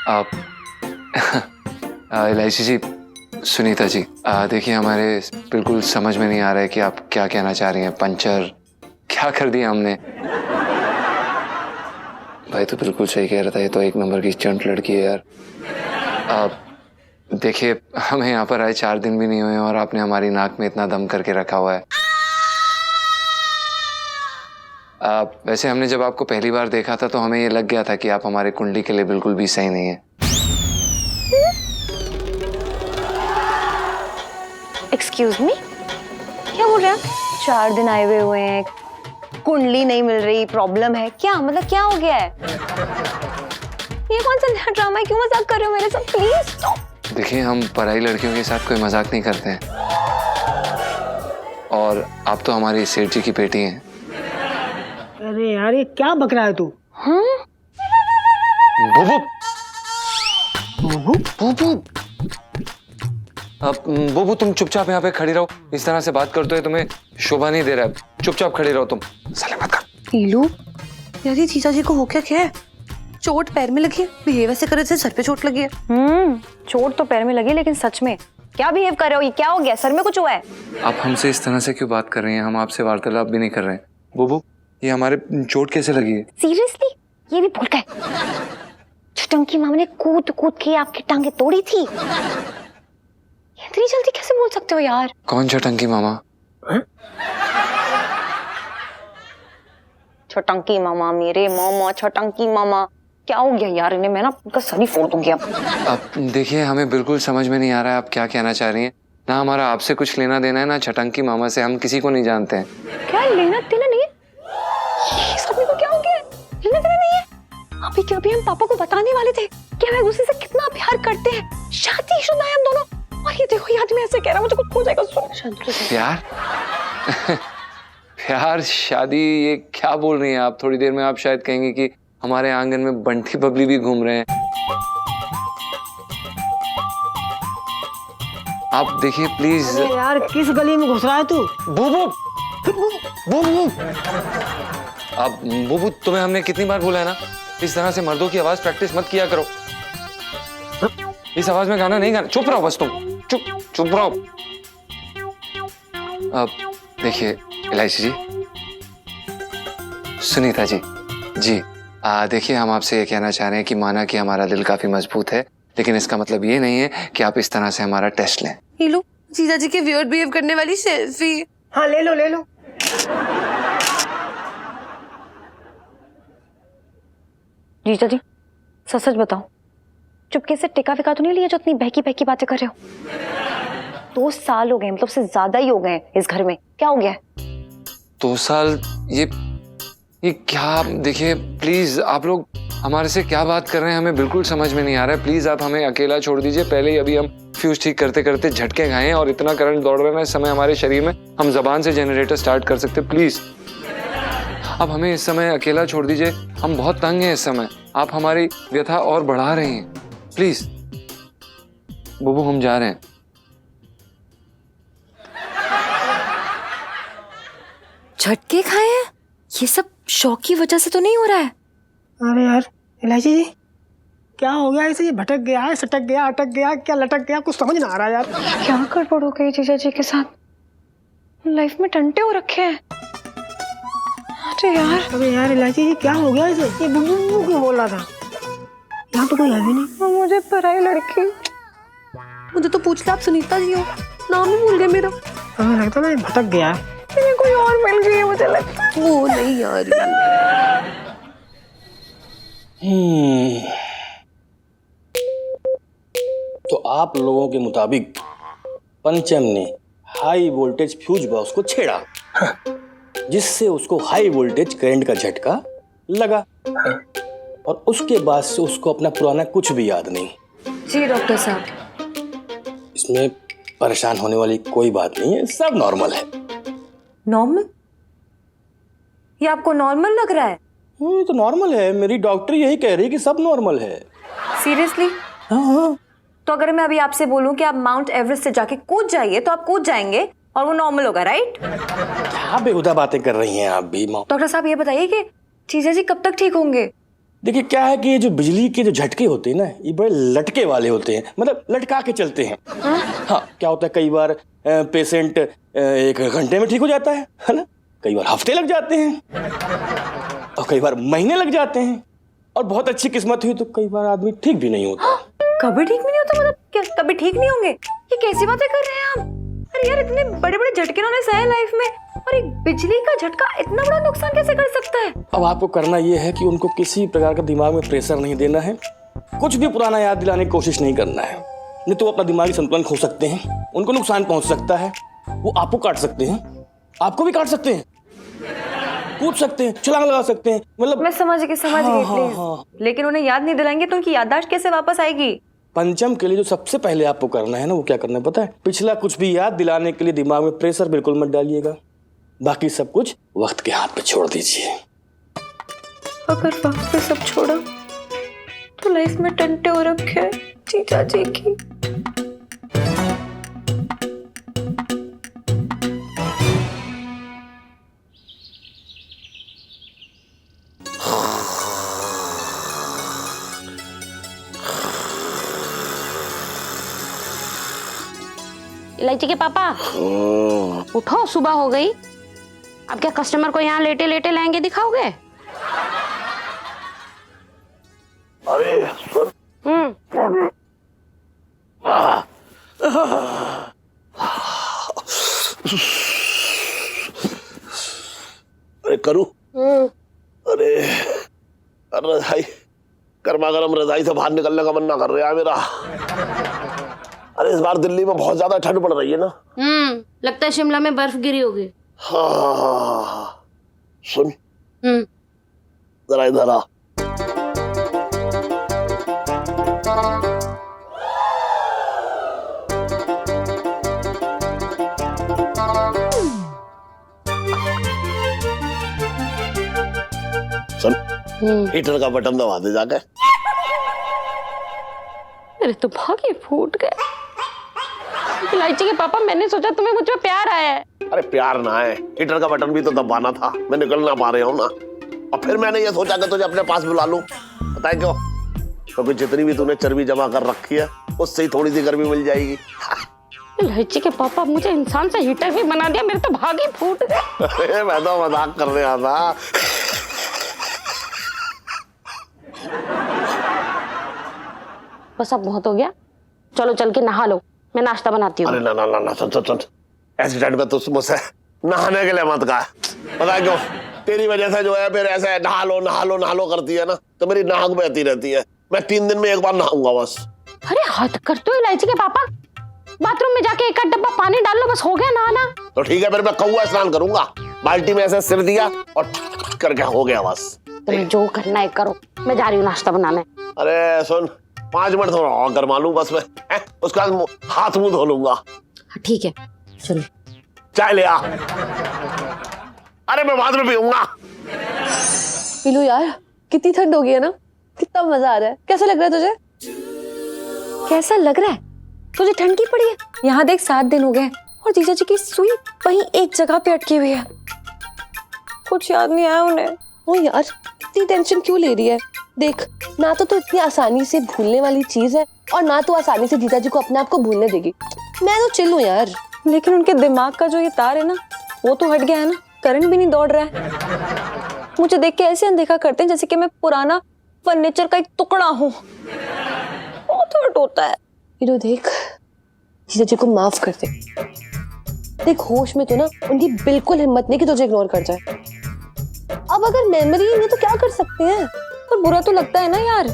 आप इलायची जी, सुनीता जी, देखिए हमारे बिल्कुल समझ में नहीं आ रहा है कि आप क्या कहना चाह रही हैं। पंचर क्या कर दिया हमने? भाई तो बिल्कुल सही कह रहा था, ये तो एक नंबर की चंट लड़की है यार। आप देखिए, हमें यहाँ पर आए 4 दिन भी नहीं हुए और आपने हमारी नाक में इतना दम करके रखा हुआ है। वैसे हमने जब आपको पहली बार देखा था तो हमें ये लग गया था कि आप हमारे कुंडली के लिए बिल्कुल भी सही नहीं है। एक्सक्यूज मी, क्या बोल रहे हैं? 4 दिन आए हुए हैं, कुंडली नहीं मिल रही, प्रॉब्लम है क्या? मतलब क्या हो गया है? ये कौन सा नया ड्रामा है? क्यों मजाक कर रहे हो मेरे साथ? Please stop. देखिए, हम पराई लड़कियों के साथ कोई मजाक नहीं करते हैं और आप तो हमारी सेठ जी की बेटी हैं। अरे यार ये क्या बक रहा है तू? बुबू बुबू, अब बुबू तुम चुपचाप यहाँ पे खड़ी रहो। इस तरह से बात करते हो तुम्हें शोभा नहीं दे रहा है, चुपचाप खड़ी रहो तुम। साले मत कर। नीलू, यार ये जीजा जी को हो क्या है? चोट पैर में लगी है, बिहेव ऐसे करे जैसे सर पे चोट लगी है। चोट तो पैर में लगी, लेकिन सच में क्या बिहेव कर रहे हो? ये क्या हो गया? सर में कुछ हुआ है? आप हमसे इस तरह से क्यों बात कर रही हैं? हम आपसे वार्तालाप भी नहीं कर रहे हैं। बुबू, ये हमारे चोट कैसे लगी है? सीरियसली ये भी भूल गए? टंकी मामा ने कूद कूद के आपकी टांगे तोड़ी थी। इतनी जल्दी कैसे बोल सकते हो यार? कौन छोटंकी मामा? छोटंकी मामा, मेरे मामा छोटंकी मामा, क्या हो गया यार इन्हें, मैं ना उनका सर ही फोड़ दूंगी अब। अब देखिए, हमें बिल्कुल समझ में नहीं आ रहा है आप क्या कहना चाह रही हैं। ना हमारा आपसे कुछ लेना देना है, ना छटंकी मामा से, हम किसी को नहीं जानते हैं। क्या लेना देना नहीं है? इस आदमी को क्या हो गया है? लेना देना नहीं है? अभी क्या, अभी हम पापा को बताने वाले थे कि हम एक दूसरे से कितना प्यार करते हैं, शादीशुदा है हम दोनों, और ये देखो ये आदमी ऐसे कह रहा है, मुझे कुछ हो जाएगा। सुन प्यार प्यार शादी, ये क्या बोल रही हैं आप? थोड़ी देर में आप शायद कहेंगे कि हमारे आंगन में बंटी बबली भी घूम रहे हैं। आप देखिए प्लीज। अरे यार किस गली में घुस रहा है तू? बूबू बूबू, अब बूबू तुम्हें हमने कितनी बार बोला है ना, इस तरह से मर्दों की आवाज प्रैक्टिस मत किया करो। इस आवाज में गाना नहीं गाना। चुप रहो बस तुम, चुप रहो। अब देखिए इलायची जी, सुनीता जी, देखिए हम आपसे ये कहना चाह रहे हैं कि माना कि हमारा दिल काफी मजबूत है, लेकिन इसका मतलब ये नहीं है कि आप इस तरह से हमारा टेस्ट लें। नीलू, जीजा जी के वियर्ड बिहेव करने वाली सेल्फी। हाँ ले लो ले लो। जीजा जी सच सच बताओ, चुपके से टिका फिका तो नहीं लिया जो इतनी बहकी बहकी बातें कर रहे हो? 2 साल हो गए, मतलब से ज्यादा ही हो गए इस घर में, क्या हो गया है? 2 साल? ये क्या? देखिए प्लीज, आप लोग हमारे से क्या बात कर रहे हैं, हमें बिल्कुल समझ में नहीं आ रहा है। प्लीज आप हमें अकेला छोड़ दीजिए। पहले ही अभी हम फ्यूज ठीक करते करते झटके खाए हैं और इतना करंट दौड़ रहा है इस समय हमारे शरीर में, हम जबान से जनरेटर स्टार्ट कर सकते। प्लीज अब हमें इस समय अकेला छोड़ दीजिए, हम बहुत तंग हैं इस समय। आप हमारी व्यथा और बढ़ा रहे हैं। प्लीज बुबू, हम जा रहे हैं। झटके खाए हैं? ये सब शौक की वजह से तो नहीं हो रहा है? अरे यार इलायची जी क्या हो गया इसे? ये भटक गया है, सटक गया, अटक गया, क्या लटक गया, कुछ समझ ना आ रहा यार। क्या गड़बड़ हो गई जीजा जी के साथ? लाइफ में टंटे हो रखे हैं। अरे यार इलायची जी क्या हो गया इसे? ये बुबू क्यों बोल रहा था? यहाँ तो कोई है भी नहीं। मुझे पराई लड़की, मुझे तो पूछ ले आप सुनीता जी हो, नाम ही भूल गए मेरा। हमें लगता है भटक गया है। कोई और मिल गई है मुझे लगता है। वो नहीं यार। तो आप लोगों के मुताबिक पंचम ने हाई वोल्टेज फ्यूज बॉक्स को छेड़ा, जिससे उसको हाई वोल्टेज करंट का झटका लगा, और उसके बाद से उसको अपना पुराना कुछ भी याद नहीं। जी डॉक्टर साहब। इसमें परेशान होने वाली कोई बात नहीं है, सब नॉर्मल है। नॉर्मल? ये आपको नॉर्मल लग रहा है? ये तो नॉर्मल है, मेरी डॉक्टर यही कह रही है कि सब नॉर्मल है। सीरियसली? हाँ। तो अगर मैं अभी आपसे बोलूं कि आप माउंट एवरेस्ट से जाके कूद जाइए तो आप कूद जाएंगे और वो नॉर्मल होगा, राइट? क्या बेहुदा बातें कर रही हैं आप भी। डॉक्टर साहब ये बताइए कि जीजा जी कब तक ठीक होंगे? देखिए क्या है कि ये जो बिजली के जो झटके होते हैं ना, ये बड़े लटके वाले होते हैं, मतलब लटका के चलते हैं। हाँ, क्या होता है कई बार पेशेंट 1 घंटे में ठीक हो जाता है ना, कई बार हफ्ते लग जाते हैं, और कई बार महीने लग जाते हैं, और बहुत अच्छी किस्मत हुई तो कई बार आदमी ठीक भी नहीं होता। कभी ठीक भी नहीं होता? मतलब क्या कभी ठीक नहीं होंगे? ये कैसी बातें कर रहे हैं आप? अरे यार इतने बड़े बड़े झटके उन्होंने सहे लाइफ में, और एक बिजली का झटका इतना बड़ा नुकसान कैसे कर सकता है? अब आपको करना यह है कि उनको किसी प्रकार का दिमाग में प्रेशर नहीं देना है, कुछ भी पुराना याद दिलाने की कोशिश नहीं करना है, नहीं तो अपना दिमागी संतुलन खो सकते हैं, उनको नुकसान पहुंच सकता है, वो आपको काट सकते हैं, आपको भी काट सकते हैं, कूद सकते हैं, छलांग लगा सकते हैं, मतलब। मैं समझ गई प्लीज। लेकिन उन्हें याद नहीं दिलाएंगे तो उनकी याददाश्त कैसे वापस आएगी? पंचम के लिए जो सबसे पहले आपको करना है ना, वो क्या करना है पता है? पिछला कुछ भी याद दिलाने के लिए दिमाग में प्रेशर बिल्कुल मत डालिएगा, बाकी सब कुछ वक्त के हाथ पे छोड़ दीजिए। अगर वक्त पे सब छोड़ा तो लाइफ में टंटे हो रखे हैं जीजा जी की। इलायची के पापा उठो, सुबह हो गई। अब क्या कस्टमर को यहाँ लेटे लेटे लहंगे दिखाओगे? अरे अरे करूं? अरे अरे भाई गर्मा गर्म रजाई से बाहर निकलने का मन ना कर रहा है मेरा। अरे इस बार दिल्ली में बहुत ज्यादा ठंड पड़ रही है ना। लगता है शिमला में बर्फ गिरी होगी। हाँ। सुन जरा इधर आ। सुन हीटर का बटन दबा दे जाकर। अरे तो भागे फूट गए। इलायची के पापा, मैंने सोचा तुम्हें मुझ पे प्यार आया है। अरे प्यार ना है, हीटर का बटन भी तो दबाना था, मैं निकल ना पा रहा हूँ ना। और फिर मैंने ये सोचा कि तुझे अपने पास बुला लूं। पता है क्यों? क्योंकि जितनी भी तूने चर्बी जमा कर रखी है उससे ही थोड़ी सी गर्मी मिल जाएगी। इलायची के पापा, मुझे इंसान से हीटर भी बना दिया, मेरे तो भागे फूट गए। अरे मैं तो मजाक कर रहा था। बस अब बहुत हो गया, चलो चल के नहा लो, मैं नाश्ता बनाती हूँ। अरे ना ना ना ना, सुन सुन सुन, ऐसे टाइम पे तू मुझसे नहाने के लिए मत कहा। पता है क्यों? तेरी वजह से जो है फिर ऐसे नहा लो करती है ना, तो मेरी नाक बहती रहती है। मैं 3 दिन में एक बार नहाऊंगा बस। अरे हद कर तो इलायची के पापा, बाथरूम में जाके 1 डब्बा पानी डाल लो, बस हो गया नहाना। तो ठीक है, फिर मैं कौवा स्नान करूंगा। बाल्टी में ऐसे सिर दिया और करके हो गया बस। तुम्हें जो करना है करो, मैं जा रही हूँ नाश्ता बनाने। अरे सुन, 5 मिनट थोड़ा और गरमा लूं बस मैं, उसके बाद हाथ मुंह धो लूंगा। ठीक है चलो। चाय ले आ। अरे मैं बाद में पीऊंगा। पीलू यार, कितनी ठंड हो गई है ना, कितना मजा आ रहा है। कैसा लग रहा है तुझे? कैसा लग रहा है? तुझे ठंड की पड़ी है? यहाँ देख 7 दिन हो गए और जीजा जी की सुई वहीं एक जगह पे अटकी हुई है। कुछ याद नहीं आया उन्हें। ओ यार, इतनी टेंशन क्यों ले रही है? देख, ना तो इतनी आसानी से भूलने वाली चीज है और ना तो आसानी से जीजा जी को अपने आप को भूलने देगी। मैं तो चिल हूँ यार। लेकिन उनके दिमाग का जो ये तार है ना, वो तो हट गया है ना, करंट भी नहीं दौड़ रहा है। मुझे देख के ऐसे अनदेखा करते हैं जैसे कि मैं पुराना फर्नीचर का एक टुकड़ा हूँ। बहुत हर्ट होता है। इनो देख, जीजा जी को माफ कर दे। देख, होश में तो ना उनकी बिल्कुल हिम्मत नहीं कि तुझे इग्नोर कर जाए। अब अगर मेमोरी ही नहीं तो क्या कर सकते हैं? पर बुरा तो लगता है ना यार,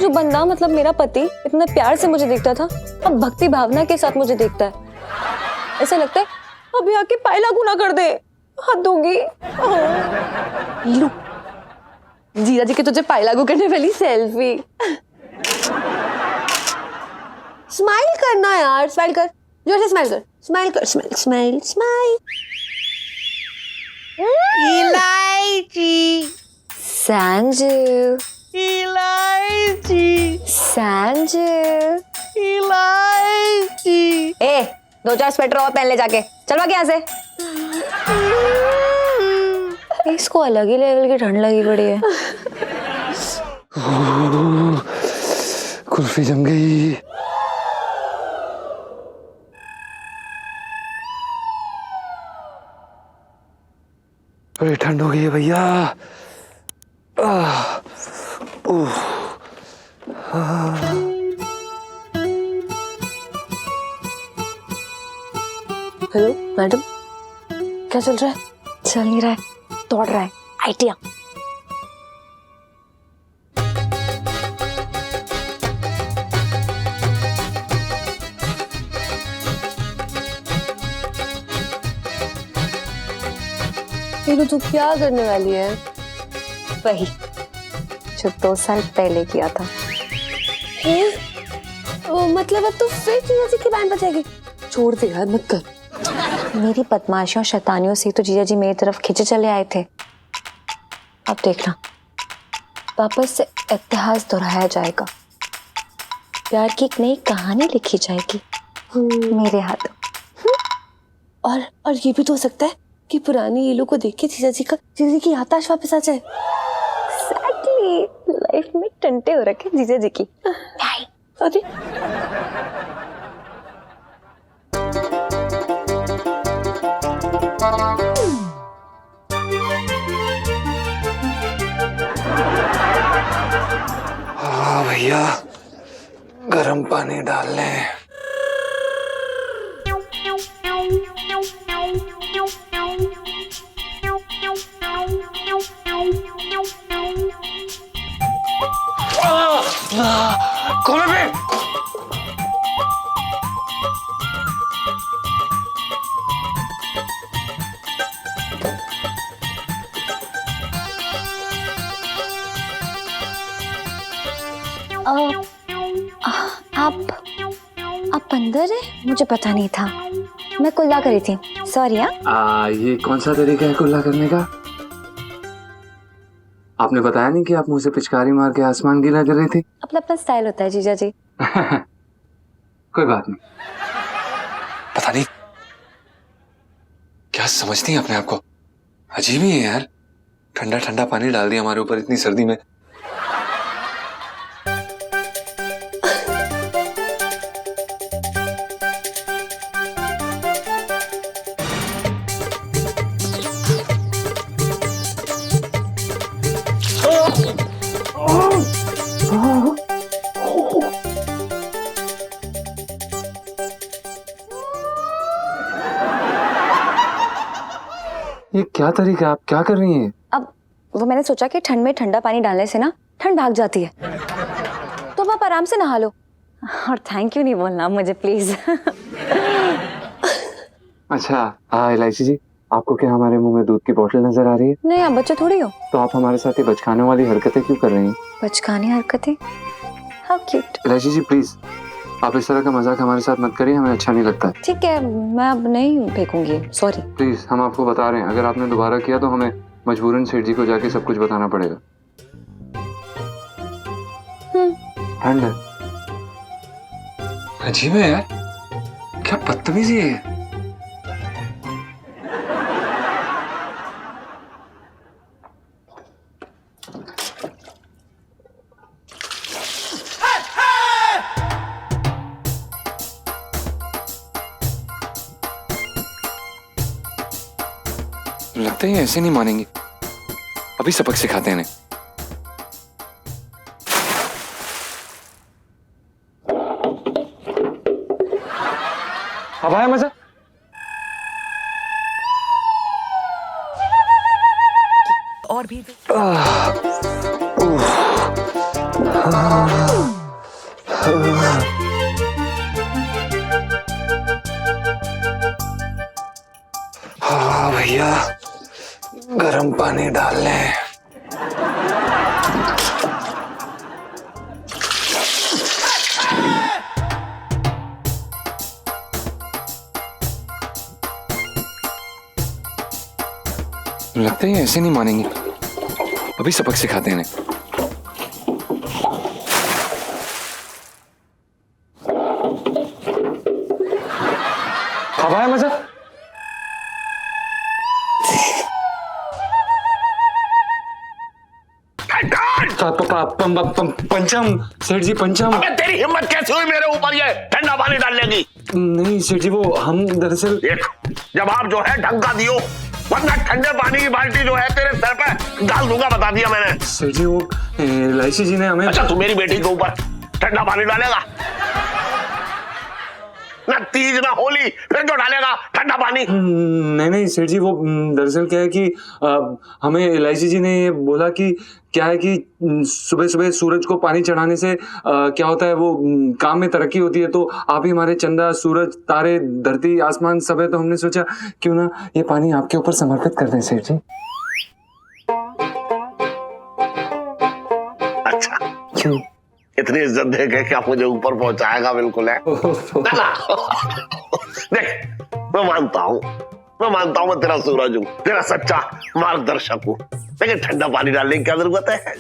जो बंदा मतलब मेरा पति इतना प्यार से मुझे देखता था, अब भक्ति भावना के साथ मुझे देखता है। ऐसा लगता है अभी आके पाय लागू ना कर दे, हद होगी। लो, जीजा जी के तुझे पाय लागू करने वाली सेल्फी। स्माइल करना यार, स्माइल कर, जोर से स्माइल कर, स्माइल कर, स्माइल स्माइल स्माइल। इलायची संजू, इलायची संजू, इलायची। ए 2-4 स्वेटर और पहन ले जाके, चल भाग यहाँ से। इसको अलग ही लेवल की ठंड लगी पड़ी है। कुल्फी जम गई। बड़ी ठंड हो गई है भैया। हेलो मैडम, क्या चल रहा है? चल नहीं रहा है, दौड़ रहा है आइडिया। पीलू, तू क्या करने वाली है? वही जो 2 साल पहले किया था। ओ, मतलब अब तू फिर जीजा जी की बैंड बजाएगी? छोड़ दे यार, मत कर। मेरी बदमाशियों शैतानियों से तो जीजा जी मेरी तरफ खींचे चले आए थे। अब देखना, वापस से इतिहास दोहराया जाएगा, प्यार की एक नई कहानी लिखी जाएगी मेरे हाथों। और ये भी तो हो सकता है कि पुरानी येलो को देख के जीजा जी की याददाश्त वापस आ जाए। एग्जैक्टली, लाइफ में टंटे हो रखे जीजा जी की। अरे हाँ भैया, गर्म पानी डाल लें। खोलो बे। आप अंदर है? मुझे पता नहीं था, मैं कुल्ला करी थी, सॉरी। ये कौन सा तरीका है कुल्ला करने का? आपने बताया नहीं कि आप मुंह से पिचकारी मार के आसमान गीला कर रही थी? अपना अपना स्टाइल होता है जीजा जी। कोई बात नहीं। पता नहीं क्या समझती हैं अपने आप को, अजीब ही है यार। ठंडा ठंडा पानी डाल दिया हमारे ऊपर इतनी सर्दी में। ये क्या तरीका है? आप क्या कर रही हैं? अब वो मैंने सोचा कि ठंड में ठंडा पानी डालने से ना ठंड भाग जाती है, तो आप आराम से नहा लो। और थैंक यू नहीं बोलना मुझे प्लीज। अच्छा इलायची जी, आपको क्या हमारे मुंह में दूध की बोतल नजर आ रही है? नहीं, आप बच्चे थोड़ी हो। तो आप हमारे साथ ये बचकाने वाली हरकतें क्यों कर रही हैं? बचकानी हरकतें? How cute. इलायची जी प्लीज, आप इस तरह का मजाक हमारे साथ मत करिए, हमें अच्छा नहीं लगता है। ठीक है, मैं अब नहीं फेंकूंगी, सॉरी। प्लीज, हम आपको बता रहे हैं, अगर आपने दोबारा किया तो हमें मजबूरन सेठ जी को जाके सब कुछ बताना पड़ेगा। ठंड है। अजीब है यार, क्या बदतमीजी है। लगता है ऐसे नहीं मानेंगे, अभी सबक सिखाते हैं इन्हें। अब आया मजा? और भी हाँ भैया, गरम पानी डाल लें। लगता है ऐसे नहीं मानेंगे, अभी सबक सिखाते हैं इन्हें। अब आया मजा? पंचम सेठ जी, पंचम। अबे तेरी हिम्मत कैसे हुई मेरे ऊपर ये ठंडा पानी डालने की? नहीं सेठ जी, वो हम दरअसल देख, जवाब जो है ढंग का दियो, वरना ठंडे पानी की बाल्टी जो है तेरे सर पे डाल दूंगा, बता दिया मैंने। सेठ जी, वो इलायची जी ने हमें। अच्छा, तू मेरी बेटी के ऊपर ठंडा पानी डालेगा? ना तीज ना होली, फिर जो डालेगा ठंडा पानी? नहीं नहीं सेठ जी, वो दरअसल क्या है कि हमें इलायची जी ने ये बोला कि क्या है कि सुबह सुबह सूरज को पानी चढ़ाने से क्या होता है, वो काम में तरक्की होती है। तो आप ही हमारे चंदा, सूरज, तारे, धरती, आसमान सब है, तो हमने सोचा क्यों ना ये पानी आपके ऊपर समर्पित कर दें सेठ जी। अच्छा, क्यों? इतनी इज्जत दे के क्या मुझे ऊपर पहुंचाएगा? बिल्कुल है ना? देख, मैं मानता हूँ मैं तेरा सूरज हूँ, तेरा सच्चा मार्गदर्शक हूँ, लेकिन ठंडा पानी डालने की क्या जरूरत है?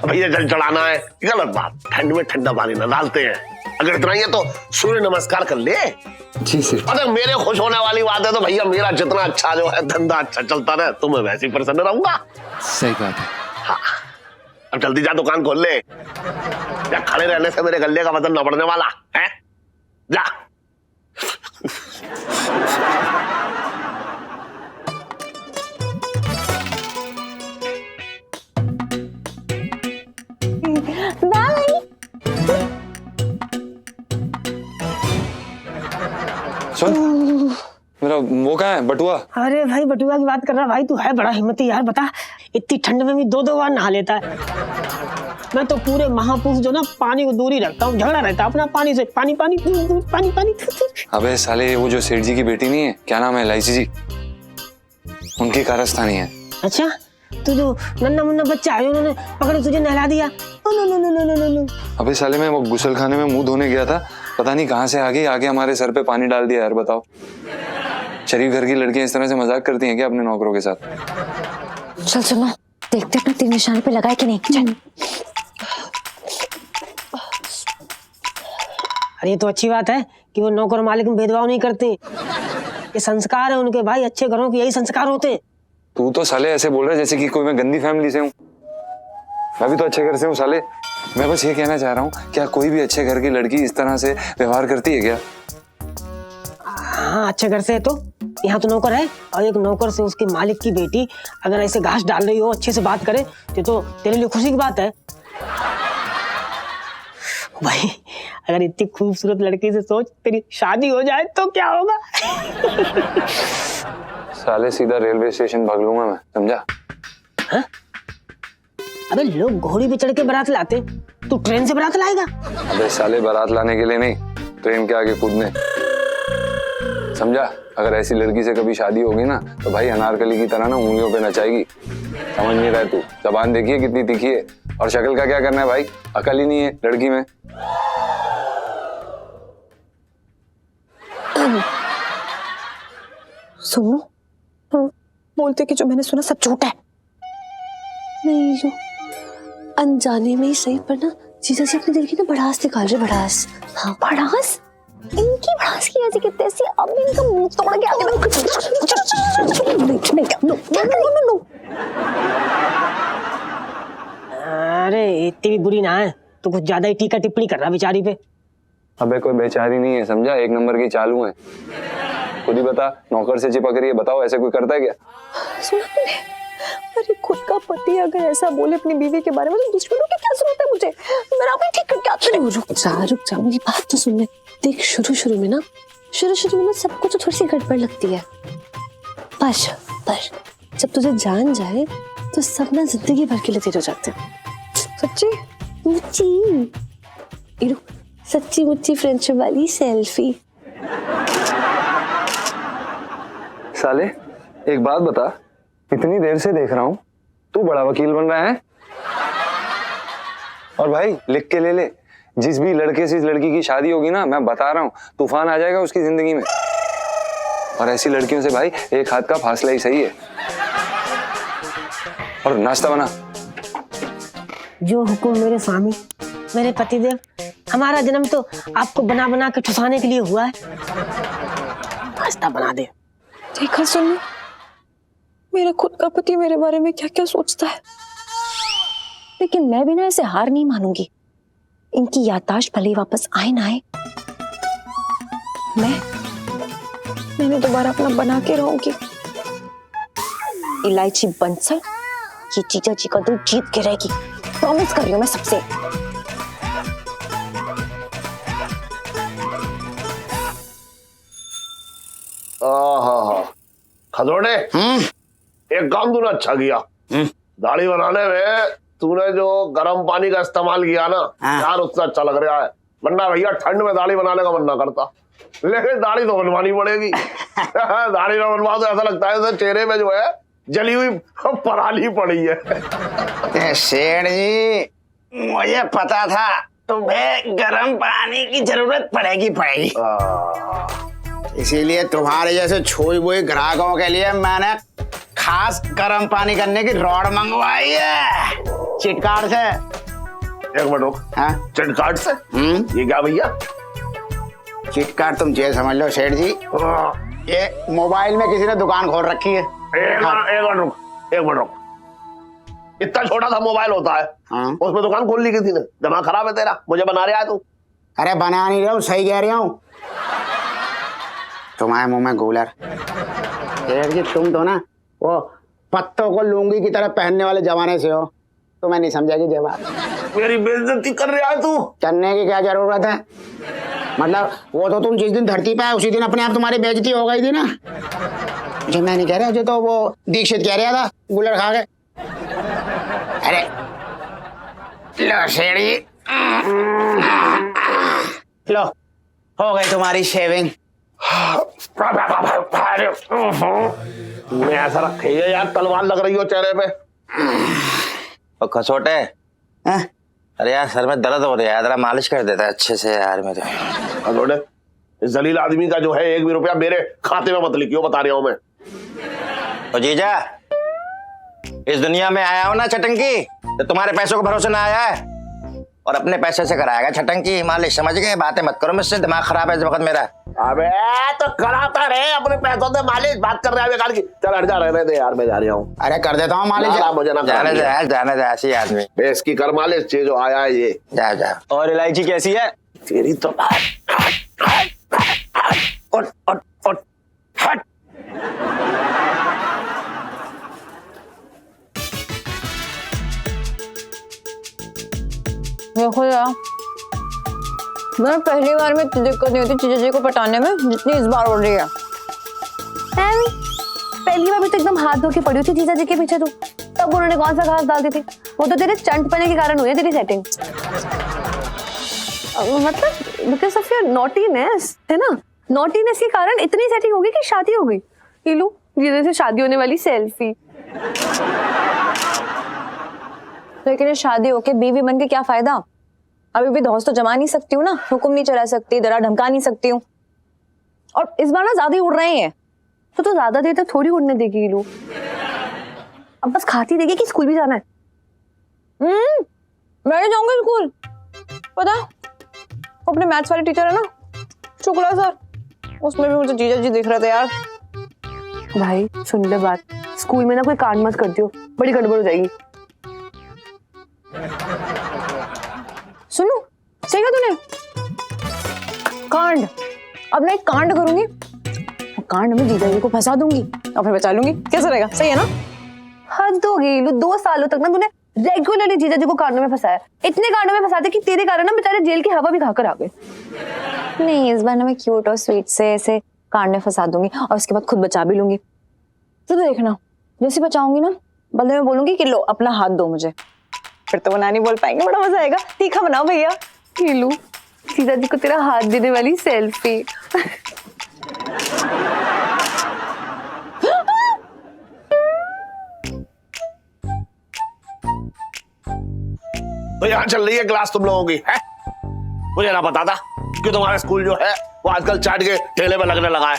भैया जल चढ़ाना है, गलत बात। ठंड में ठंडा पानी ना डालते हैं। अगर इतना ही है तो सूर्य नमस्कार कर ले। जी सर। अगर मेरे खुश होने वाली बात है तो भैया मेरा जितना अच्छा जो है धंधा अच्छा चलता रहे, तो मैं वैसे ही प्रसन्न रहूंगा। सही बात है। हाँ, अब जल्दी जा दुकान खोल ले, या खड़े रहने से मेरे गले का वजन न बढ़ने वाला है। जा। सुन, मेरा वो कहाँ है बटुआ? अरे भाई, बटुआ की बात कर रहा भाई, तू है बड़ा हिम्मती यार। बता, इतनी ठंड में भी 2-2 बार नहा लेता है। मैं तो पूरे महापुरुष जो ना पानी को दूर ही रखता हूँ, झगड़ा रहता अपना पानी से, पानी पानी दूर दूर पानी पानी। अबे साले वो जो सेठ जी की बेटी नहीं है, क्या नाम है, इलायची जी, उनकी कारस्तानी है। अच्छा, तो जो नन्ना मुन्ना बच्चा है उन्होंने पकड़ तुझे नहला दिया? No no no no no no no. अबे साले मैं वो गुसलखाने में मुंह धोने गया था, पता नहीं कहाँ से आगे हमारे सर पे पानी डाल दिया यार, बताओ। शरीफ घर की लड़कियां इस तरह से मजाक करती हैं क्या अपने नौकरों के साथ? चल सुनो, देखते अपना तीर निशान पे लगाए कि नहीं। चल। अरे ये तो अच्छी बात है कि वो नौकर मालिक में भेदभाव नहीं करते। ये संस्कार है उनके भाई, अच्छे घरों के यही संस्कार होते हैं। तू तो साले ऐसे बोल रहा है जैसे कि कोई मैं गंदी फैमिली से हूँ। मैं भी तो अच्छे घर से हूँ साले। मैं बस ये कहना चाह रहा हूँ, क्या कोई भी अच्छे घर की लड़की इस तरह से व्यवहार करती है क्या? हाँ, अच्छे घर से है तो यहाँ तो नौकर है, और एक नौकर से उसके मालिक की बेटी अगर ऐसे घास डाल रही हो, अच्छे से बात करे तो तेरे लिए खुशी की बात है भाई। अगर इतनी खूबसूरत लड़की से सोच तेरी शादी हो जाए तो क्या होगा? साले सीधा रेलवे स्टेशन भाग लूंगा मैं, समझा? हाँ? अबे लोग घोड़ी पे चढ़ के बारात लाते, तू ट्रेन से बारात लाएगा? अबे साले बारात लाने के लिए नहीं, ट्रेन के आगे कूदने, समझा? अगर ऐसी लड़की से कभी शादी होगी ना तो भाई अनारकली की तरह ना उंगलियों पे नचाएगी। समझ नहीं रहा तू? जबान देखिए कितनी तीखी है, और शक्ल का क्या करना है भाई, अकल ही नहीं है लड़की में। सुनो, बोलते कि जो मैंने सुना सब झूठ है। नहीं जो अनजाने में ही सही, पर ना जीजा जी अपने दिल की ना भड़ास निकाल रहे, भड़ास। हाँ, भड़ास? इनकी भड़ास की ऐसी कितने सी, अब इनका मुंह तोड़ के आगे नहीं। अरे इतनी भी बुरी ना है, तो कुछ ज्यादा ही टीका टिप्पणी कर रहा बेचारी पे। अबे कोई बेचारी नहीं है, समझा? एक नंबर की चालू है। खुद ही बता, नौकर से चिपक रही है, बताओ ऐसे कोई करता है क्या? सुना तूने? अरे खुद का पति अगर ऐसा बोले अपनी बीवी के बारे में तो दुश्मनों की क्या जरूरत है मुझे? मेरा भी ठीक करके आते रहो। रुक जा, मेरी बात तो सुन ले। देख शुरू में ना सबको तो थोड़ी सी गड़बड़ लगती है, पर जब तुझे जान जाए तो सब ना जिंदगी भर के लिए तेरे हो जाते हैं। सच्ची मुच्ची, सच्ची मुच्ची फ्रेंडशिप वाली सेल्फी। साले एक बात बता, इतनी देर से देख रहा हूँ तू बड़ा वकील बन रहा है। और भाई लिख के ले ले, जिस भी लड़के से इस लड़की की शादी होगी ना, मैं बता रहा हूँ तूफान आ जाएगा उसकी जिंदगी में। और ऐसी लड़कियों से भाई एक हाथ का फासला ही सही है। और नाश्ता बना। जो हुकुम मेरे स्वामी, मेरे पतिदेव, हमारा जन्म तो आपको बना बना के ठुसाने के लिए हुआ है। नाश्ता बना दे। देखा सुनो, मेरा खुद का पति मेरे बारे में क्या क्या सोचता है, लेकिन मैं भी ना ऐसे हार नहीं मानूंगी। इनकी याददाश्त भले ही वापस आए ना आए, मैंने दोबारा अपना बना के रहूंगी। इलायची बंसल ये जीजा जी का दिल जीत के रहेगी, प्रॉमिस कर रही हूं मैं सबसे। खजोड़े, एक काम तूने अच्छा किया। दाढ़ी बनाने में तूने जो गर्म पानी का इस्तेमाल किया ना यार, उससे अच्छा लग रहा है। वरना भैया ठंड में दाढ़ी बनाने का मन ना करता, लेकिन दाढ़ी तो बनवानी पड़ेगी। दाढ़ी ना बनवा तो ऐसा लगता है जैसे चेहरे में जो है जली हुई पराली पड़ी है। शेर जी, मुझे पता था तुम्हें गर्म पानी की जरूरत पड़ेगी। इसीलिए तुम्हारे जैसे छोई बोई ग्राहकों के लिए मैंने खास गर्म पानी करने की रॉड मंगवाई है, चिटकाट से। एक मिनट रुक, चिटकाट से? ये क्या भैया? चिटकाट तुम ये समझ लो सेठ जी, ये मोबाइल में किसी ने दुकान खोल रखी है। एक मिनट रुक। इतना छोटा सा मोबाइल होता है, उसमें दुकान खोल ली किसी ने? दिमाग खराब है तेरा, मुझे बना रहा है तू? अरे बना नहीं रहा हूँ, सही कह रहा हूँ। तुम्हारे मुंह में गूलर। सेठ जी तुम तो ना वो पत्तों को लुंगी की तरह पहनने वाले जमाने से हो, तुम्हें नहीं समझेगी जवाब। मेरी बेइज्जती कर रहा है तू। करने की क्या जरूरत है? मतलब वो तो तुम जिस दिन धरती पे आए उसी दिन अपने आप तुम्हारी बेइज्जती हो गई थी ना। मुझे मैं नहीं कह रहा, मुझे तो वो दीक्षित कह रहा था गूलर खा के। अरे लो शेरी, लो हो गई तुम्हारी शेविंग। मैं ऐसा रखे यार, तलवार लग रही हो चेहरे पे। और खसोटे हैं? अरे यार सर में दर्द हो रहा है, जरा मालिश कर देता है अच्छे से यार मेरे। खसोटे, इस जलील आदमी का जो है 1 भी रुपया मेरे खाते में मत लिखियो, बता रहा हूं मैं। ओ जीजा, इस दुनिया में आया हो ना छटंकी, तो तुम्हारे पैसों को भरोसे ना आया है और अपने पैसे से कराएगा छटंकी मालिश, समझ गए? बातें मत करो मुझसे, दिमाग खराब है इस वक्त मेरा। अबे तो कराता रहे अपने पैसों से मालिश, बात कर रहा है बेकार की। चल हट जा, रहने दे यार, मैं जा रहा हूँ। अरे कर देता हूँ मालिश, मुझे ना जाने दे ऐसी आदमी। बेस की कर मालिश, ये जो आया है ये। जा जा। और इलायची कैसी है? तेरी तो उठ उठ उठ हट। देखो यार, मैं पहली बार में इतनी दिक्कत नहीं होती जीजा जी को पटाने में जितनी इस बार हो रही है। पहली बार भी तो एकदम हाथ धो के पड़ी थी जीजा जी के पीछे, तब उन्होंने कौन सा घास डाल दी थी? वो तो तेरे चंटपने के कारण हुई है तेरी सेटिंग। मतलब बिकॉज ऑफ योर नॉटीनेस, है ना? नॉटीनेस के कारण इतनी सेटिंग होगी कि शादी हो गई। ये लो जीजा से शादी होने वाली सेल्फी। लेकिन ये शादी होके बीवी बन के क्या फायदा? अभी भी धौस तो जमा नहीं सकती हूँ ना, हुक्म नहीं चला सकती, दरा धमका नहीं सकती हूँ। और इस बार ना ज्यादा ही उड़ रहे हैं। तो ज्यादा देर तक थोड़ी उड़ने देगी ये लोग। अब बस खाती देगी कि स्कूल भी जाना है। मैं नहीं जाऊंगी स्कूल। पता अपने मैथ्स वाले टीचर है ना, शुक्ला सर, उसमें भी मुझे जीजा जी दिख रहे थे यार। भाई सुन ले बात, स्कूल में ना कोई कांड मत कर दियो, बड़ी गड़बड़ हो जाएगी। सुनो, सही कहा तूने, कांड। अब मैं एक कांड करूंगी, कांड में जीजा जी को फंसा दूंगी और फिर बचा लूंगी। कैसा रहेगा? सही है ना? हद हो गई, 2 सालों तक ना तूने रेगुलरली जीजा जी को कांडों में फंसाया। इतने कांडों में फंसाते कि तेरे कारण ना बेचारे जेल की हवा भी खाकर आ गए। नहीं, इस बार ना मैं क्यूट और स्वीट से ऐसे कांड में फंसा दूंगी और उसके बाद खुद बचा भी लूंगी। तो देखना, जैसे बचाऊंगी ना, बदले में बोलूंगी कि लो अपना हाथ दो मुझे, फिर तो वो ना नहीं बोल पाएंगे, बड़ा मजा आएगा। तीखा बनाओ भैया। कीलू, जीजा जी को तेरा हाथ देने वाली सेल्फी। तो यहाँ चल रही है क्लास तुम लोगों की है? मुझे ना पता था कि तुम्हारा स्कूल जो है वो आजकल चाट के ठेले पे लगने लगा है।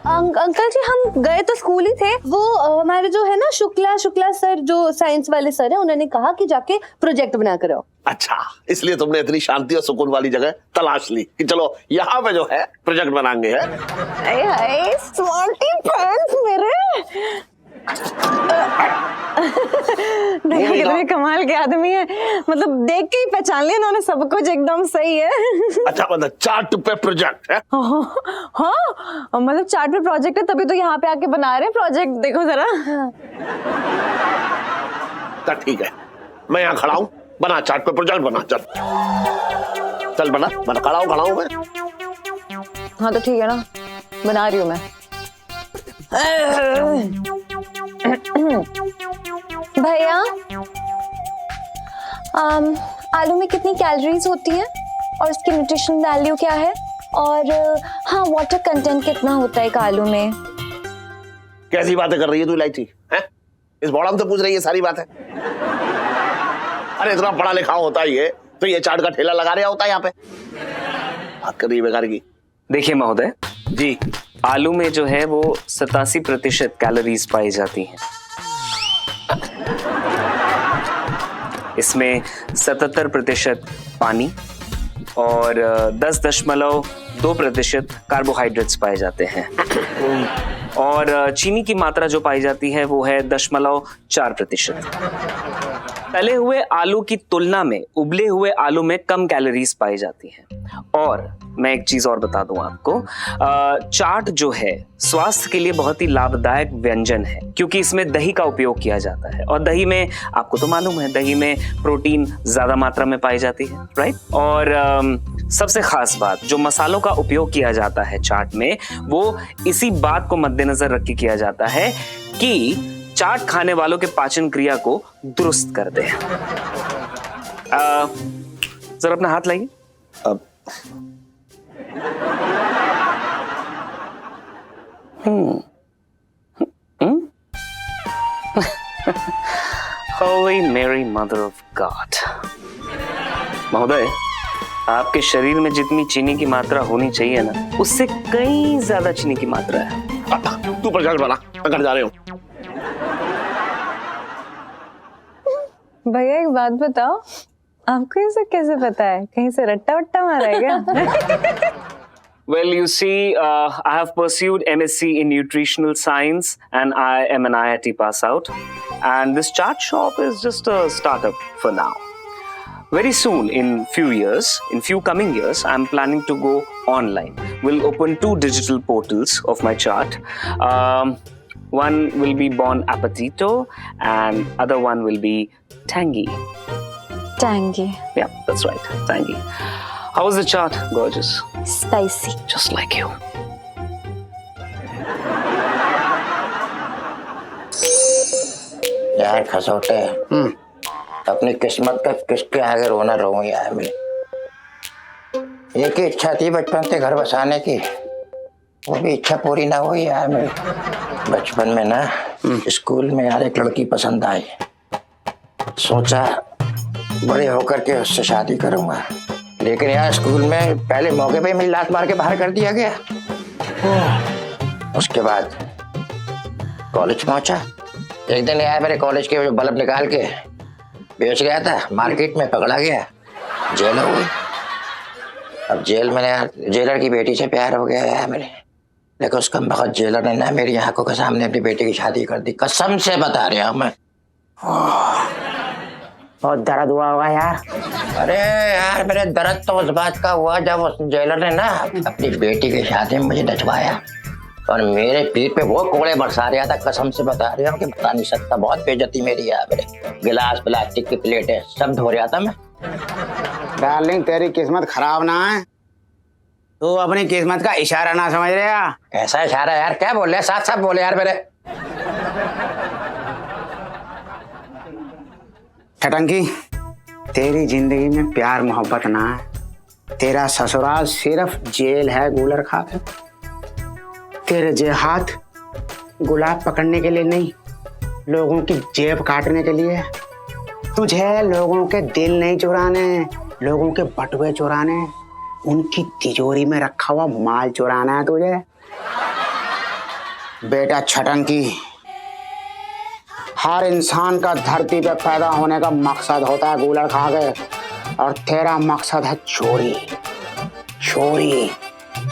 अंकल जी हम गए तो स्कूल ही थे, वो हमारे जो है ना शुक्ला सर, जो साइंस वाले सर है, उन्होंने कहा कि जाके प्रोजेक्ट बना कर आओ। अच्छा, इसलिए तुमने इतनी शांति और सुकून वाली जगह तलाश ली कि चलो यहाँ पे जो है प्रोजेक्ट बनाएंगे। है स्मार्टी पैंट्स मेरे। देखो कितने कमाल के आदमी है, मतलब देख के ही पहचान लिया इन्होंने सब कुछ, एकदम सही है। अच्छा, मतलब चार्ट पे प्रोजेक्ट है? हाँ, मतलब चार्ट पे प्रोजेक्ट है, तभी तो यहाँ पे आके बना रहे हैं प्रोजेक्ट। देखो जरा। तो ठीक है, मैं यहाँ खड़ा हूँ, बना चार्ट पे प्रोजेक्ट बना। चल बना खड़ा हूँ मैं। हाँ तो ठीक है ना, बना रही हूँ मैं। भैया, आलू में कितनी कैलोरीज होती हैं और उसकी न्यूट्रिशन वैल्यू क्या है? और हाँ, वाटर कंटेंट कितना होता है एक आलू में? कैसी बातें कर रही है तू इलायची? हैं? इस बॉडम से पूछ रही है सारी बातें? अरे इतना पढ़ा लिखा होता ही है तो ये चाट का ठेला लगा रहा होता है यहाँ पे। बात कर रही है बेकार की। देखिए महोदय जी, आलू में जो है वो 87% कैलोरीज पाई जाती हैं। इसमें 77% पानी और 10.2% कार्बोहाइड्रेट्स पाए जाते हैं और चीनी की मात्रा जो पाई जाती है वो है 0.4%। तले हुए आलू की तुलना में उबले हुए आलू में कम कैलोरीज पाई जाती हैं। और मैं एक चीज और बता दूं आपको, चाट जो है स्वास्थ्य के लिए बहुत ही लाभदायक व्यंजन है क्योंकि इसमें दही का उपयोग किया जाता है और दही में आपको तो मालूम है दही में प्रोटीन ज्यादा मात्रा में पाई जाती है, राइट? और सबसे खास बात, जो मसालों का उपयोग किया जाता है चाट में, वो इसी बात को मद्देनजर रख के किया जाता है कि चाट खाने वालों के पाचन क्रिया को दुरुस्त करते हैं। जरा अपना हाथ लाइए। अब Holy Mary, Mother of God. महोदय, आपके शरीर में जितनी चीनी की मात्रा होनी चाहिए ना, उससे कई ज्यादा चीनी की मात्रा है। तू परेशान वाला, मैं घर जा रही हूँ। भैया एक बात बताओ, आपको ये सब कैसे पता है? कहीं से रट्टा वट्टा मारा है क्या? Well, you see, I have pursued MSc in nutritional science and I am an IIT pass out. And this chart shop is just a startup for now. Very soon, in few coming years, I'm planning to go online. We'll open 2 digital portals of my chart. One will be Bon Appetito and other one will be Tangy. Tangy. Yeah, that's right, Tangy. How was the chart, gorgeous? Spicy. Just like you. यार खसोटे, अपनी किस्मत का किसके आगे रोना रहूं यार मैं। एक ही इच्छा थी बचपन से घर बसाने की, वो भी इच्छा पूरी ना हुई यार मेरी। बचपन में ना स्कूल में यार एक लड़की पसंद आई, सोचा बड़े होकर के उससे शादी करूंगा, लेकिन यार स्कूल में पहले मौके पे मेरी लात मार के बाहर कर दिया गया। उसके बाद कॉलेज पहुंचा, एक दिन यार मेरे कॉलेज के बल्ब निकाल के बेच गया था, मार्केट में पकड़ा गया, जेल हो गई। अब जेल में यार जेलर की बेटी से प्यार हो गया यार मेरे, लेकिन उसका बहुत जेलर ने ना मेरी आंखों के सामने अपनी बेटी की शादी कर दी, कसम से बता रहा हूं मैं। बहुत दर्द हुआ होगा यार। अरे यार मेरे दर्द तो उस बात का हुआ जब उस जेलर ने ना अपनी बेटी की शादी में मुझे नचवाया और मेरे पीठ पे वो कोड़े बरसा रहा था, कसम से बता रहा हूँ कि बता नहीं सकता। बहुत बेइज्जती मेरी यार मेरे, गिलास प्लास्टिक की प्लेटें सब धो रहा था मैं। डार्लिंग तेरी किस्मत खराब ना है, तू अपनी किस्मत का इशारा ना समझ रहा। कैसा इशारा यार, क्या बोल रहे हैं? साथ साथ बोले यार मेरे। ठटंकी, तेरी जिंदगी में प्यार मोहब्बत ना है, तेरा ससुराल सिर्फ जेल है गूलर खा के। तेरे जे हाथ गुलाब पकड़ने के लिए नहीं, लोगों की जेब काटने के लिए। तुझे लोगों के दिल नहीं चुराने, लोगों के बटुए चुराने, उनकी तिजोरी में रखा हुआ माल चुराना है तुझे। बेटा छटंकी, हर इंसान का धरती पे पैदा होने का मकसद होता है गूलर खा के, और तेरा मकसद है चोरी, चोरी,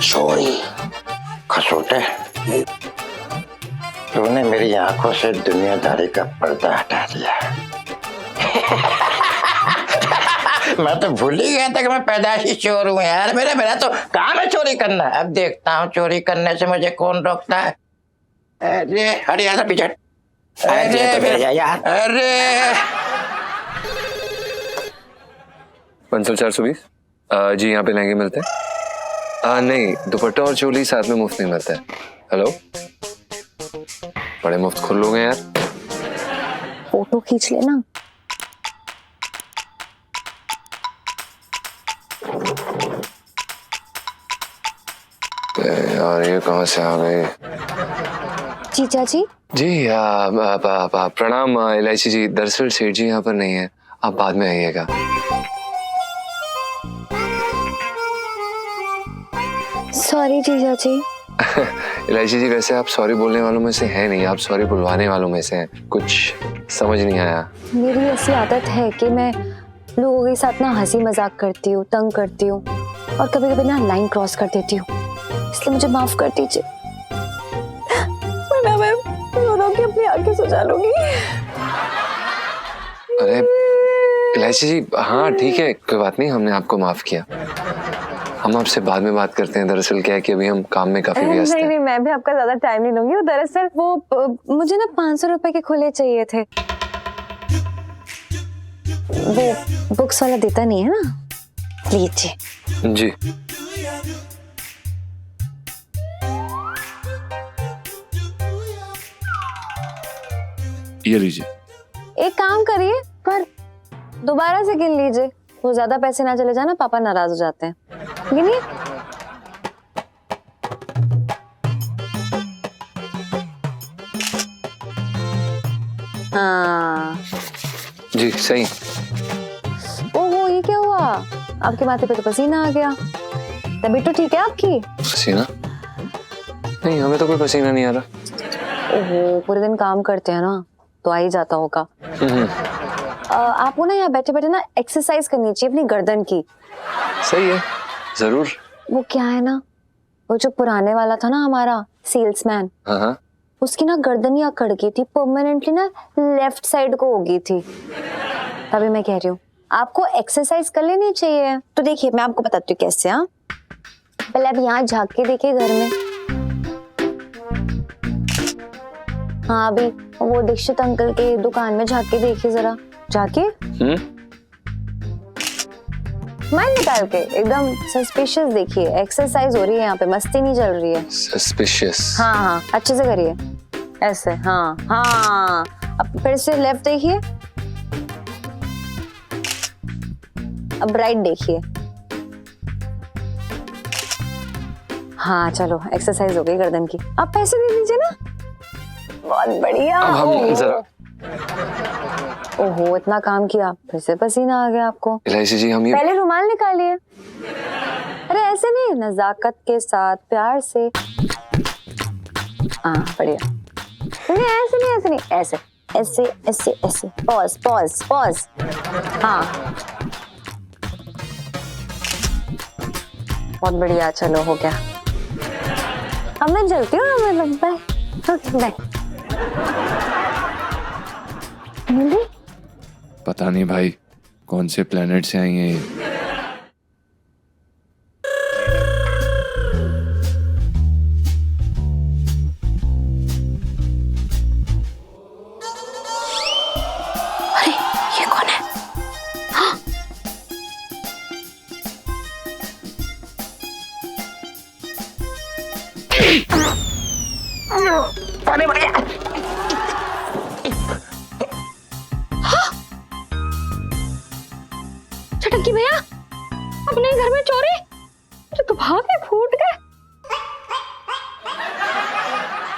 चोरी। खसोटे, तूने मेरी आंखों से दुनियादारी का पर्दा हटा दिया। मैं तो भूल ही गया था कि मैं पैदाइशी चोर हूँ यार। मेरा तो काम है चोरी करना। अब देखता हूँ चोरी करने से मुझे कौन रोकता है। अरे हट यार पीछे। अरे यार, अरे 500-420 जी, यहाँ पे लहंगे मिलते हैं? नहीं, दुपट्टा और चोली साथ में मुफ्त नहीं मिलता है। हेलो, बड़े मुफ्त खुल लोगे यार। फोटो खींच लेना। यार ये कहाँ से आ गए? जीजा जी। जी प्रणाम इलायची जी। दरअसल सेठ जी यहाँ पर नहीं है, आप बाद में आइएगा। सॉरी जीजा जी। इलायची जी, वैसे आप सॉरी बोलने वालों में से हैं नहीं, आप सॉरी बुलवाने वालों में से हैं। कुछ समझ नहीं आया। मेरी ऐसी आदत है कि मैं लोगों के साथ ना हंसी मजाक करती हूँ, तंग करती हूँ और कभी कभी ना लाइन क्रॉस कर देती हूँ, इसलिए मुझे माफ कर दीजिए, वरना मैं रो के अपनी आंखें सुझा लूंगी। अरे इलायची जी, हाँ ठीक है, कोई बात नहीं, हमने आपको माफ किया। हम आपसे बाद में बात करते हैं। दरअसल क्या है कि अभी हम काम में काफी व्यस्त हैं। नहीं, मैं भी आपका ज्यादा टाइम नहीं लूंगी। दरअसल वो मुझे ना 500 रुपए के खुले चाहिए थे। वो बुक्स वाला देता नहीं है ना, लीजिए। जी। ये लीजिए। एक काम करिए, पर दोबारा से गिन लीजिए, वो ज्यादा पैसे ना चले जाए ना, पापा नाराज हो जाते हैं। गिनिए। हाँ। जी सही। ओहो, ये क्या हुआ? आपके माथे पे तो पसीना आ गया। तबीयत तो ठीक है आपकी? पसीना? नहीं, हमें तो कोई पसीना नहीं आ रहा। ओहो, पूरे दिन काम करते हैं ना, तो आ ही जाता होगा। आपको ना यहाँ बैठे बैठे ना एक्सरसाइज करनी चाहिए अपनी गर्दन की। सही है, जरूर। वो क्या है ना, वो जो पुराने वाला था ना हमारा सेल्समैन, हाँ, उसकी ना गर्दन ही अकड़ गई थी, परमानेंटली ना लेफ्ट साइड को हो गई थी। तभी मैं कह रही हूँ आपको एक्सरसाइज कर लेनी चाहिए। तो देखिए मैं आपको बताती हूँ कैसे। हाँ, पहले आप यहाँ झाँक के देखिए घर में। हाँ, अभी वो दीक्षित अंकल के दुकान में झाँक के देखिए जरा, जाके माइंड निकाल के एकदम सस्पिशियस देखिए। एक्सरसाइज हो रही है यहाँ पे, मस्ती नहीं चल रही है। सस्पिशियस? हाँ हाँ, अच्छे से करिए ऐसे। हाँ हाँ, अब फिर से लेफ्ट देखिए, अब राइट देखिए। हाँ चलो, एक्सरसाइज हो गई गर्दन की। आप पैसे दे दीजिए ना। बहुत बढ़िया। अब हम जरा। ओहो, इतना काम किया, फिर से पसीना आ गया आपको। इलायची जी, हम ये पहले रुमाल निकालिए। अरे ऐसे नहीं, नजाकत के साथ, प्यार से। हाँ बढ़िया। नहीं ऐसे नहीं, ऐसे नहीं, ऐसे ऐसे ऐसे ऐसे। Pause pause pause. हाँ बहुत बढ़िया, चलो हो गया। अब मैं चलती हूँ। मतलब बाय। Okay bye. पता नहीं भाई कौन से प्लेनेट से आई हैं ये। अरे ये कौन है? हाँ? अरे बढ़िया। छटकी भैया, अपने घर में चोरी? अरे तो भागे, फूट गए।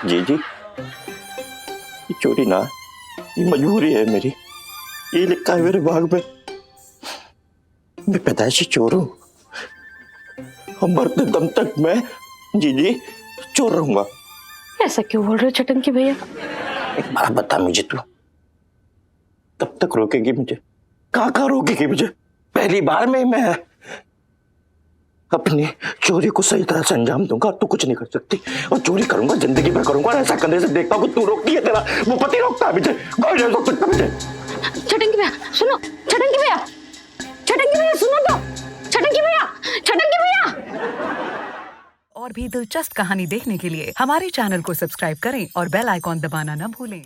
जी ये चोरी ना, ये मजबूरी है मेरी। ये लिखा है मेरे भाग में, मैं पैदाइशी चोर हूं और मरते दम तक मैं जी चोर रहूंगा। ऐसा क्यों बोल रहे हो छटकी भैया? एक बात बता मुझे, तू कब तक रोकेगी मुझे? कहाँ रोकेगी मुझे? पहली बार में मैं अपनी चोरी को सही तरह से अंजाम दूंगा, तू कुछ नहीं कर सकती। और चोरी करूंगा, जिंदगी भर करूंगा। ऐसा करने से देखता हूँ तू रोकती है, तेरा वो पति रोकता है मुझे, कोई नहीं रोक सकता मुझे। छटकी भैया सुनो, छटकी भैया सुनो तो, छटकी भैया। और भी दिलचस्प कहानी देखने के लिए हमारे चैनल को सब्सक्राइब करें और बेल आइकॉन दबाना न भूलें।